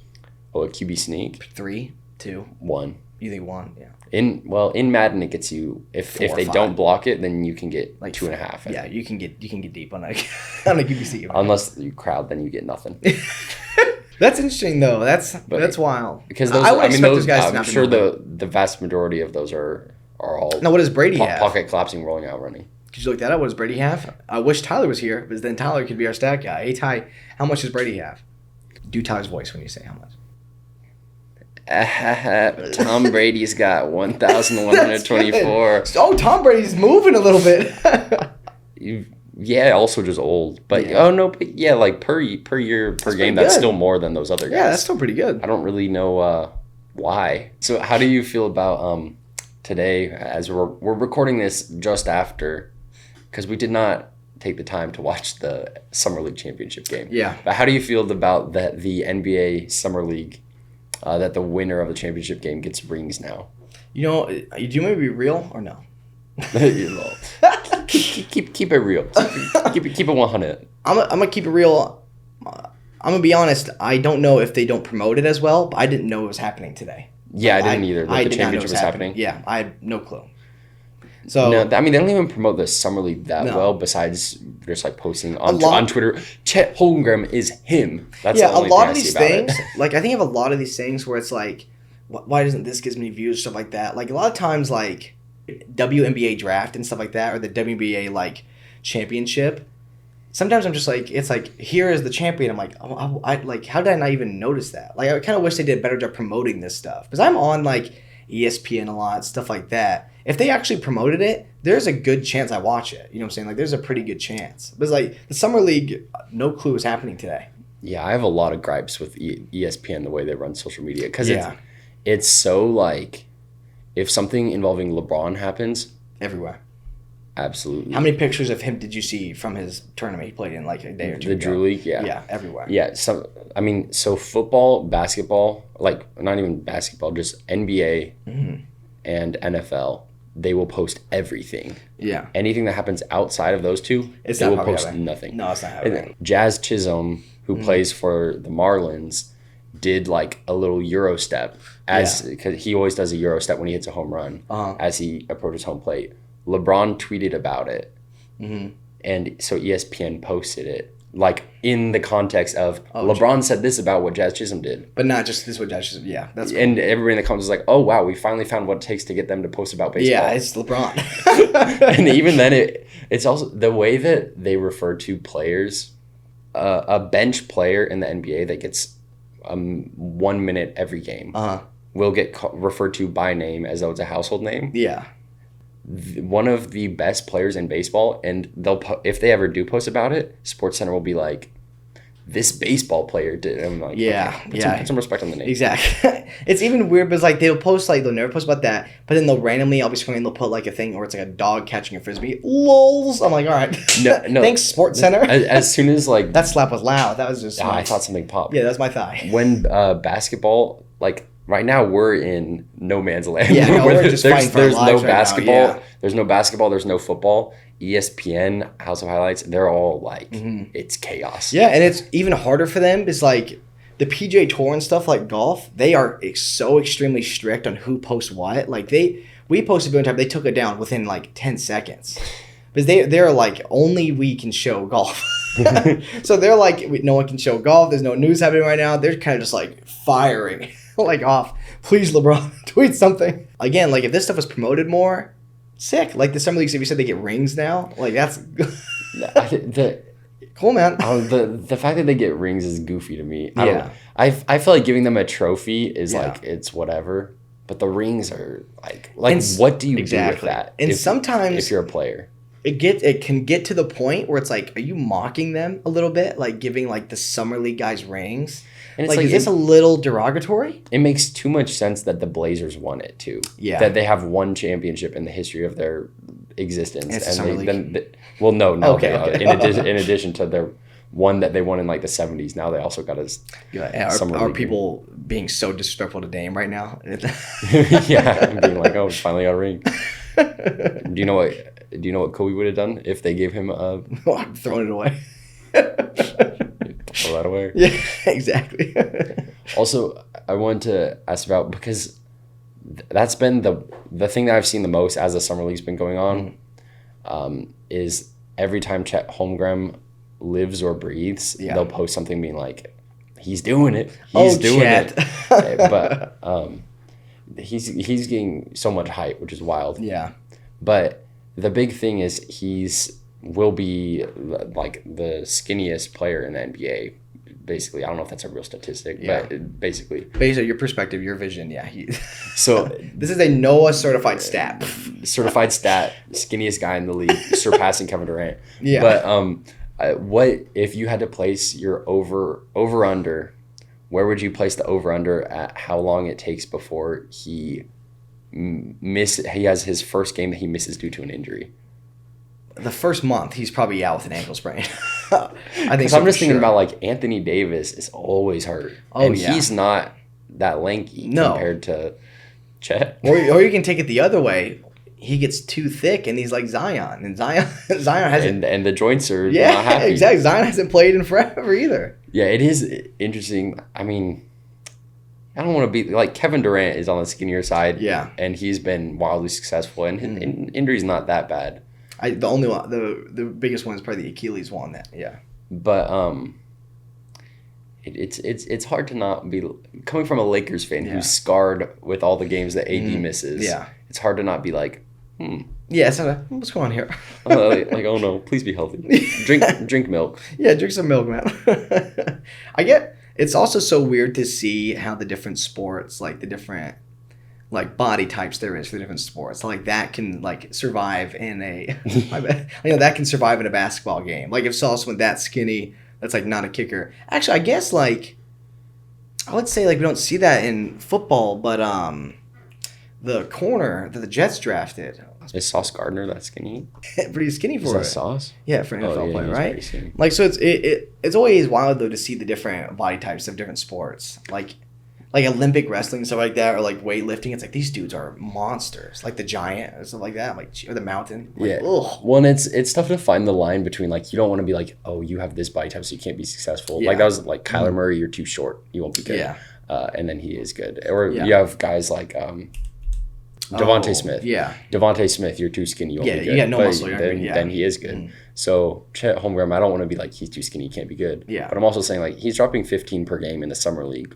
S1: Oh, a QB sneak?
S2: 3, 2,
S1: 1.
S2: You think 1? Yeah.
S1: In Madden it gets you if they don't block it, then you can get like 2.5.
S2: Yeah, you can get deep on a QB sneak.
S1: Unless you crowd, then you get nothing.
S2: That's interesting though. That's wild.
S1: Because those guys. I'm sure the vast majority of those are all.
S2: Now, what does Brady have?
S1: Pocket collapsing, rolling out, running.
S2: Could you look that up? What does Brady have? I wish Tyler was here, because then Tyler could be our stat guy. Hey Ty, how much does Brady have? Do Tyler's voice when you say how much.
S1: Tom Brady's got 1,124.
S2: Oh, Tom Brady's moving a little bit.
S1: Yeah, also just old. But like per year, per game, that's still more than those other guys.
S2: Yeah, that's still pretty good.
S1: I don't really know why. So how do you feel about today, as we're recording this just after, because we did not take the time to watch the Summer League Championship game.
S2: Yeah.
S1: But how do you feel about that the NBA Summer League, that the winner of the championship game gets rings now?
S2: Do you want me to be real or no?
S1: keep it real. Keep it 100.
S2: I'm gonna keep it real. I'm gonna be honest. I don't know if they don't promote it as well, but I didn't know it was happening today.
S1: Yeah, I didn't either. The championship was happening.
S2: Yeah, I had no clue. So
S1: no, I mean, they don't even promote the Summer League that well, besides just like posting on Twitter. Chet Holmgren is him. That's the only thing I see about it.
S2: Like, I think of a lot of these things where it's like, why doesn't this give me views, stuff like that. Like a lot of times, like WNBA draft and stuff like that, or the WNBA like championship. Sometimes I'm just like, it's like, here is the champion. I'm like, I like, how did I not even notice that? Like, I kind of wish they did a better job promoting this stuff, because I'm on like ESPN a lot, stuff like that. If they actually promoted it, there's a good chance I watch it. You know what I'm saying? Like, there's a pretty good chance. But it's like the Summer League, no clue what's happening today.
S1: Yeah, I have a lot of gripes with ESPN, the way they run social media, because it's so like, if something involving LeBron happens,
S2: everywhere.
S1: Absolutely.
S2: How many pictures of him did you see from his tournament he played in like a day or two ago?
S1: The Drew League, yeah.
S2: Yeah, everywhere.
S1: Yeah, so football, basketball, like not even basketball, just NBA and NFL, they will post everything.
S2: Yeah.
S1: Anything that happens outside of those two, they will post nothing.
S2: No, it's not happening.
S1: Jazz Chisholm, who plays for the Marlins, did like a little Euro step, because he always does a Euro step when he hits a home run as he approaches home plate. LeBron tweeted about it, and so ESPN posted it, like in the context of LeBron said this about what Jazz Chisholm did,
S2: but not just this what Jazz Chisholm. Yeah, that's cool.
S1: And everybody in the comments was like, "Oh wow, we finally found what it takes to get them to post about baseball."
S2: Yeah, it's LeBron.
S1: And even then, it's also the way that they refer to players. A bench player in the NBA that gets 1 minute every game will get referred to by name as though it's a household name.
S2: Yeah.
S1: One of the best players in baseball, and if they ever do post about it, SportsCenter will be like, "This baseball player did." And I'm like, put some respect on the name.
S2: Exactly. It's even weird because like they'll never post about that, but then they'll randomly, I'll be scrolling, they'll put like a thing where it's like a dog catching a frisbee. Lols. I'm like, all right. No. Thanks, SportsCenter.
S1: As soon as like
S2: that slap was loud. That was just.
S1: I thought something popped.
S2: Yeah, that's my thigh.
S1: When basketball, like. Right now, we're in no man's land.
S2: Yeah, no, we're just fighting for our lives right
S1: basketball.
S2: Now, yeah.
S1: There's no basketball. There's no football. ESPN, House of Highlights, they're all like, it's chaos.
S2: Yeah, and it's even harder for them. It's like the PGA Tour and stuff like golf, they are so extremely strict on who posts what. Like we posted one time, they took it down within like 10 seconds. Because they're like, only we can show golf. So they're like, no one can show golf. There's no news happening right now. They're kind of just like firing. Like off, please LeBron, tweet something. Again, like if this stuff was promoted more, sick. Like the Summer Leagues, if you said they get rings now, like that's cool, man.
S1: The fact that they get rings is goofy to me. I feel like giving them a trophy is like, it's whatever. But the rings are like what do you do with that?
S2: And sometimes
S1: if you're a player,
S2: it can get to the point where it's like, are you mocking them a little bit? Like giving like the Summer League guys rings? And it's like, is this a little derogatory?
S1: It makes too much sense that the Blazers won it too.
S2: Yeah.
S1: That they have one championship in the history of their existence.
S2: It's and
S1: no. Okay. In addition to their one that they won in like the 70s, now they also got a
S2: are people being so disrespectful to Dame right now?
S1: Yeah, I'm being like, oh, finally got a ring. Do you know what Kobe would have done if they gave him a?
S2: I'm throwing it away.
S1: Throw that away.
S2: Yeah, exactly.
S1: Also, I wanted to ask about, because that's been the thing that I've seen the most as the summer league's been going on, is every time Chet Holmgren lives or breathes, they'll post something being like, he's doing it. He's doing
S2: Chet.
S1: it. But he's getting so much hype, which is wild.
S2: Yeah.
S1: But the big thing is will be like the skinniest player in the NBA. Basically, I don't know if that's a real statistic, but basically. Based on
S2: your perspective, your vision,
S1: So
S2: this is a NOAA certified stat.
S1: Certified stat, skinniest guy in the league, surpassing Kevin Durant.
S2: Yeah.
S1: But what if you had to place your over under? Where would you place the over under at how long it takes before he has his first game that he misses due to an injury?
S2: The first month, he's probably out with an ankle sprain.
S1: I think. So I'm just thinking about like Anthony Davis is always hurt, he's not that lanky compared to Chet.
S2: Or you can take it the other way. He gets too thick and he's like Zion, and Zion hasn't.
S1: And the joints are not happy.
S2: Exactly. Zion hasn't played in forever either.
S1: Yeah, it is interesting. I mean, I don't want to be like Kevin Durant is on the skinnier side.
S2: Yeah,
S1: and he's been wildly successful, and his injury's not that bad.
S2: The only one, the biggest one is probably the Achilles one.
S1: But it's hard to not be coming from a Lakers fan who's scarred with all the games that AD misses.
S2: Yeah,
S1: it's hard to not be like,
S2: Yeah, it's not what's going on here?
S1: Like, oh no, please be healthy. Drink milk.
S2: Yeah, drink some milk, man. It's also so weird to see how the different sports, like the different body types there is for the different sports. Like that can survive in a that can survive in a basketball game. Like if someone that skinny, that's not a kicker. Actually, I guess I would say we don't see that in football, but the corner that the Jets drafted.
S1: Is Sauce Gardner that skinny?
S2: Pretty skinny for
S1: it. Is that Sauce?
S2: Yeah, for an NFL player, right? So it's always wild though to see the different body types of different sports. Like Olympic wrestling and stuff like that, or weightlifting. It's these dudes are monsters. Like the Giant or stuff like that, or the Mountain.
S1: Ugh. Well, and it's tough to find the line between you don't want to be oh, you have this body type so you can't be successful. Yeah. That was Kyler Murray, you're too short, you won't be good. Yeah. And then he is good. Or you have guys like Devontae Smith.
S2: Yeah.
S1: Devontae Smith, you're too skinny, you won't be good.
S2: Yeah, no muscle.
S1: Then he is good. Mm. So Chet Holmgren, I don't want to be he's too skinny, he can't be good.
S2: Yeah.
S1: But I'm also saying he's dropping 15 per game in the summer league.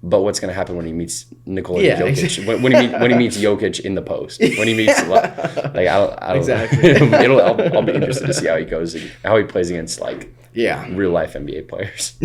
S1: But what's going to happen when he meets Nikola Jokic? Exactly. When he meets Jokic in the post? When he meets I don't
S2: exactly.
S1: know. I'll be interested to see how he goes, how he plays against real life NBA players.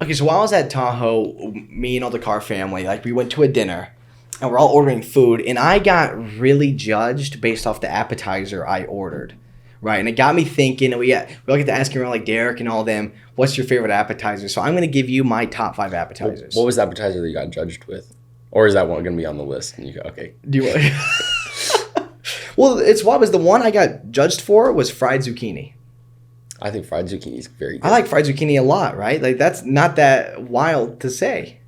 S2: Okay, so while I was at Tahoe, me and all the Carr family, we went to a dinner, and we're all ordering food, and I got really judged based off the appetizer I ordered. Right, and it got me thinking, and we all get to asking around Derek and all them, what's your favorite appetizer? So I'm going to give you my top 5 appetizers.
S1: What was the appetizer that you got judged with? Or is that one going to be on the list? And you go, okay.
S2: Do you want? Well, the one I got judged for was fried zucchini.
S1: I think fried zucchini is very good.
S2: I like fried zucchini a lot, right? That's not that wild to say.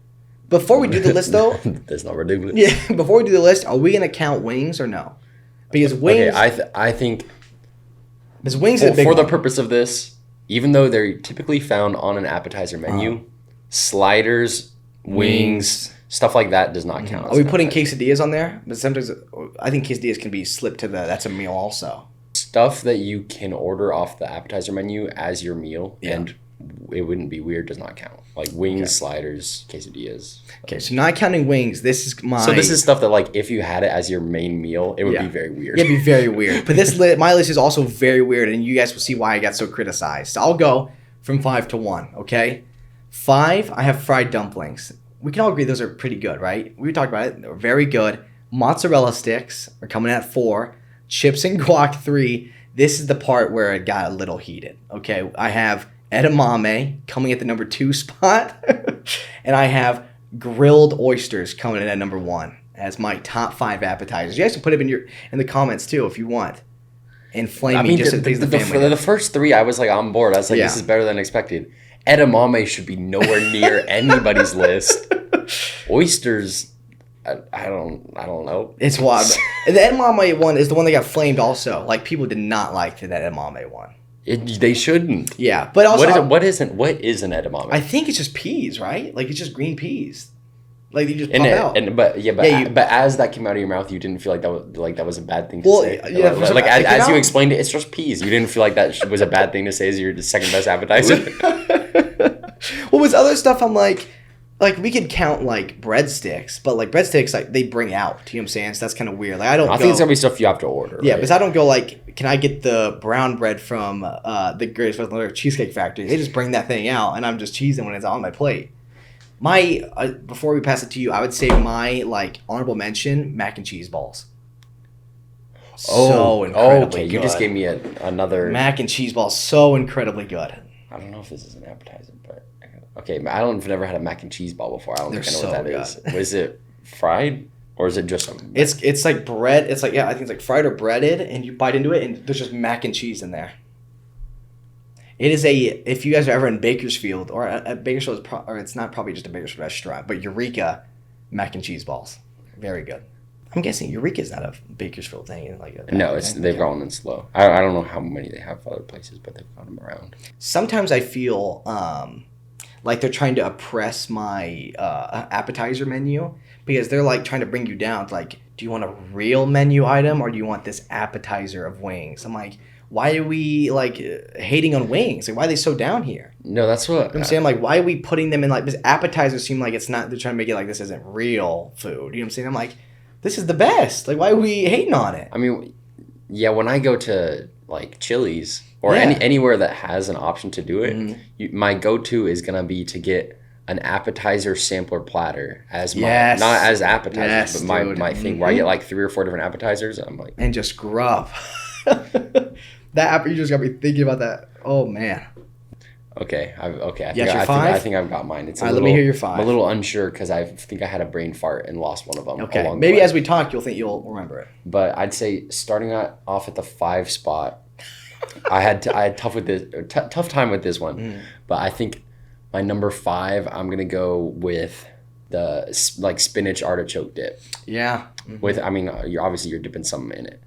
S2: Before we do the list, though.
S1: That's not ridiculous.
S2: Yeah, before we do the list, are we going to count wings or no? Because wings.
S1: Okay, I think.
S2: Because wings
S1: for the purpose of this, even though they're typically found on an appetizer menu, sliders, wings, stuff like that does not count.
S2: Are we putting quesadillas on there? But sometimes I think quesadillas can be slipped to that's a meal also.
S1: Stuff that you can order off the appetizer menu as your meal, and it wouldn't be weird, does not count. Wings, sliders, quesadillas.
S2: Okay, so not counting wings, this is my...
S1: So this is stuff that, if you had it as your main meal, it would be very weird.
S2: It'd be very weird. But my list is also very weird, and you guys will see why I got so criticized. So I'll go from 5 to 1, okay? 5, I have fried dumplings. We can all agree those are pretty good, right? We talked about it. They're very good. Mozzarella sticks are coming at 4. Chips and guac 3. This is the part where it got a little heated, okay? I have edamame coming at the number 2 spot. And I have grilled oysters coming in at number 1. as my top 5 appetizers. You guys can put them in the comments too if you want. And flame me just as the family.
S1: The first 3, I was like on board. I was like, this is better than expected. Edamame should be nowhere near anybody's list. Oysters, I don't know.
S2: It's wild. And the edamame one is the one that got flamed also. Like, people did not like that edamame one.
S1: They shouldn't.
S2: Yeah, but also...
S1: What is an edamame?
S2: I think it's just peas, right? Like, it's just green peas. Like, you just pop out.
S1: But as that came out of your mouth, you didn't feel like that was a bad thing to say. Yeah, as you explained it, it's just peas. You didn't feel like that was a bad thing to say as your second best appetizer.
S2: Well, with other stuff, I'm like we could count like breadsticks, but like breadsticks, like they bring out. You know what I'm saying? So that's kind of weird. Like I think
S1: it's gonna be stuff you have to order.
S2: Yeah,
S1: right?
S2: because I don't go like, can I get the brown bread from the Greatest Cheesecake Factory? They just bring that thing out, and I'm just cheesing when it's on my plate. Before we pass it to you, I would say my like honorable mention, mac and cheese balls. So incredibly good.
S1: You just gave me another
S2: mac and cheese balls. So incredibly good.
S1: I don't know if this is an appetizer, but okay. I've never had a mac and cheese ball before. I don't think I know what that is. Was it fried or is it just?
S2: It's like bread. It's like I think it's like fried or breaded, and you bite into it, and there's just mac and cheese in there. It is if you guys are ever in Bakersfield or at Bakersfield, or it's not probably just a Bakersfield restaurant, but Eureka mac and cheese balls, very good. I'm guessing Eureka's not a Bakersfield thing.
S1: No, they've gone in slow. I don't know how many they have other places, but they've got them around.
S2: Sometimes I feel like they're trying to oppress my appetizer menu because they're like trying to bring you down. It's like, do you want a real menu item or do you want this appetizer of wings? I'm like, why are we like hating on wings? Like, why are they so down here?
S1: No, that's what
S2: I'm saying. Like, why are we putting them in like this? Appetizers seem like it's not. They're trying to make it like this isn't real food. You know what I'm saying? I'm like, this is the best. Like, why are we hating on it?
S1: I mean, yeah. When I go to like Chili's or anywhere that has an option to do it, my go-to is gonna be to get an appetizer sampler platter as not as appetizers, but my thing where I get like 3 or 4 different appetizers. I'm like,
S2: and just grub. You just got me thinking about that. Oh man.
S1: Okay.
S2: I
S1: think I've got mine. It's
S2: let me hear your 5.
S1: I'm a little unsure because I think I had a brain fart and lost one of them.
S2: Okay. Maybe as we talk, you'll remember it.
S1: But I'd say starting off at the 5 spot, I had tough time with this one. But I think my number 5, I'm gonna go with the like spinach artichoke dip.
S2: Yeah.
S1: You're dipping something in it.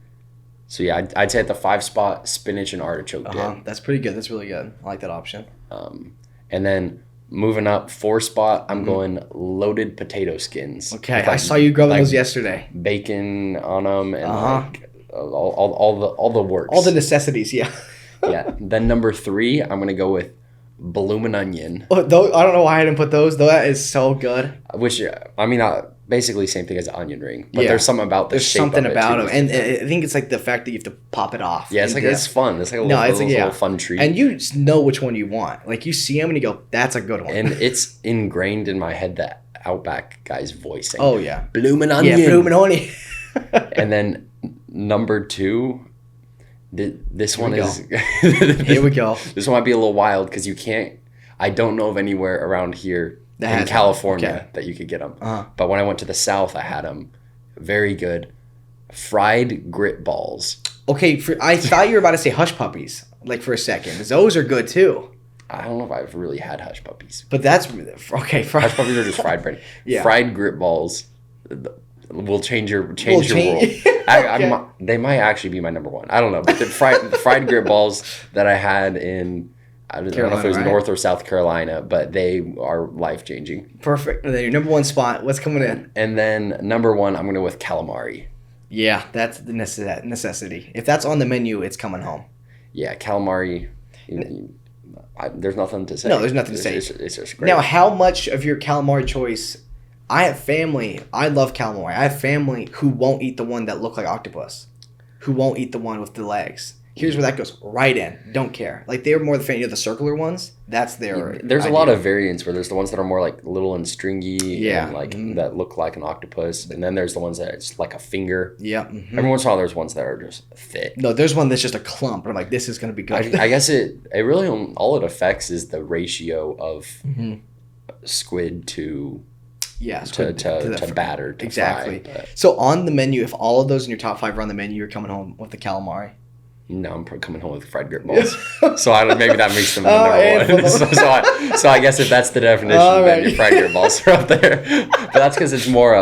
S1: So yeah, I'd say at the 5 spot, spinach and artichoke dip.
S2: That's pretty good. That's really good. I like that option.
S1: And then moving up 4 spot, I'm going loaded potato skins.
S2: Okay, I saw you grubbing those yesterday.
S1: Bacon on them and like all the works.
S2: All the necessities, yeah.
S1: Yeah. Then number 3, I'm gonna go with bloomin' onion.
S2: I don't know why I didn't put those. Though that is so good.
S1: Which basically same thing as an onion ring, but there's something about the shape
S2: something
S1: of it
S2: about
S1: too.
S2: them, and I think it's like the fact that you have to pop it off.
S1: Yeah, it's fun. It's like a little fun treat,
S2: and you know which one you want. Like you see them and you go, "That's a good one."
S1: And it's ingrained in my head that Outback guy's voicing.
S2: Oh yeah,
S1: bloomin' onion.
S2: Yeah, bloomin' onion.
S1: And then number 2. This one is.
S2: Here we go.
S1: This one might be a little wild because you can't. I don't know of anywhere around here in California that you could get them. But when I went to the South, I had them. Very good. Fried grit balls. Okay,
S2: I thought you were about to say hush puppies. Like for a second, those are good too.
S1: I don't know if I've really had hush puppies.
S2: But that's okay.
S1: Hush puppies are just fried bread. Yeah. Fried grit balls. Will change your world. Okay. They might actually be my number 1. I don't know, but the fried grit balls that I had in I don't know if it was North or South Carolina, but they are life changing.
S2: Perfect. And then your number 1 spot, what's coming in?
S1: And then number 1, I'm gonna go with calamari.
S2: Yeah, that's the necessity. If that's on the menu, it's coming home.
S1: Yeah, calamari. There's nothing to say.
S2: No, there's nothing to say.
S1: It's just great.
S2: Now, how much of your calamari choice? I have family. I love calamari. I have family who won't eat the one that look like octopus, who won't eat the one with the legs. Here's where that goes right in. Don't care. Like they're more the fan of the circular ones. That's their.
S1: There's idea. A lot of variants where there's the ones that are more like little and stringy.
S2: Yeah.
S1: And like that look like an octopus, and then there's the ones that it's like a finger.
S2: Yeah.
S1: Every once in a while, there's ones that are just thick.
S2: No, there's one that's just a clump. And I'm like, this is gonna be good.
S1: I guess it really all it affects is the ratio of squid to to batter, to
S2: exactly.
S1: fry.
S2: So on the menu, if all of those in your top 5 are on the menu, you're coming home with the calamari.
S1: No, I'm coming home with fried grit balls. So maybe that makes them number one. so I guess if that's the definition, then your fried grit balls are up there. But that's because it's more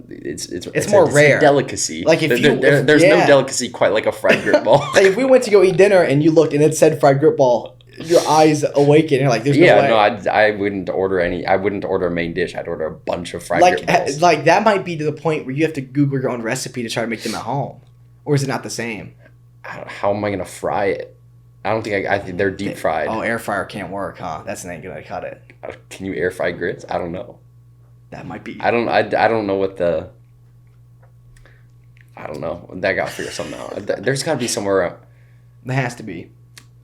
S1: it's more rare. It's a delicacy. Like there's no delicacy quite like a fried grit ball.
S2: Like if we went to go eat dinner and you looked and it said fried grit ball, your eyes awaken. You're like, there's no way.
S1: No, I wouldn't order any. I wouldn't order a main dish. I'd order a bunch of fried grit balls.
S2: Like that might be to the point where you have to Google your own recipe to try to make them at home, or is it not the same?
S1: How am I gonna fry it? I don't think I think they're deep fried.
S2: Oh, air fryer can't work, huh? That's not gonna cut it.
S1: Can you air fry grits? I don't know.
S2: That might be.
S1: I don't know what the. I don't know. That got to figure something out. There's got to be somewhere.
S2: There has to be.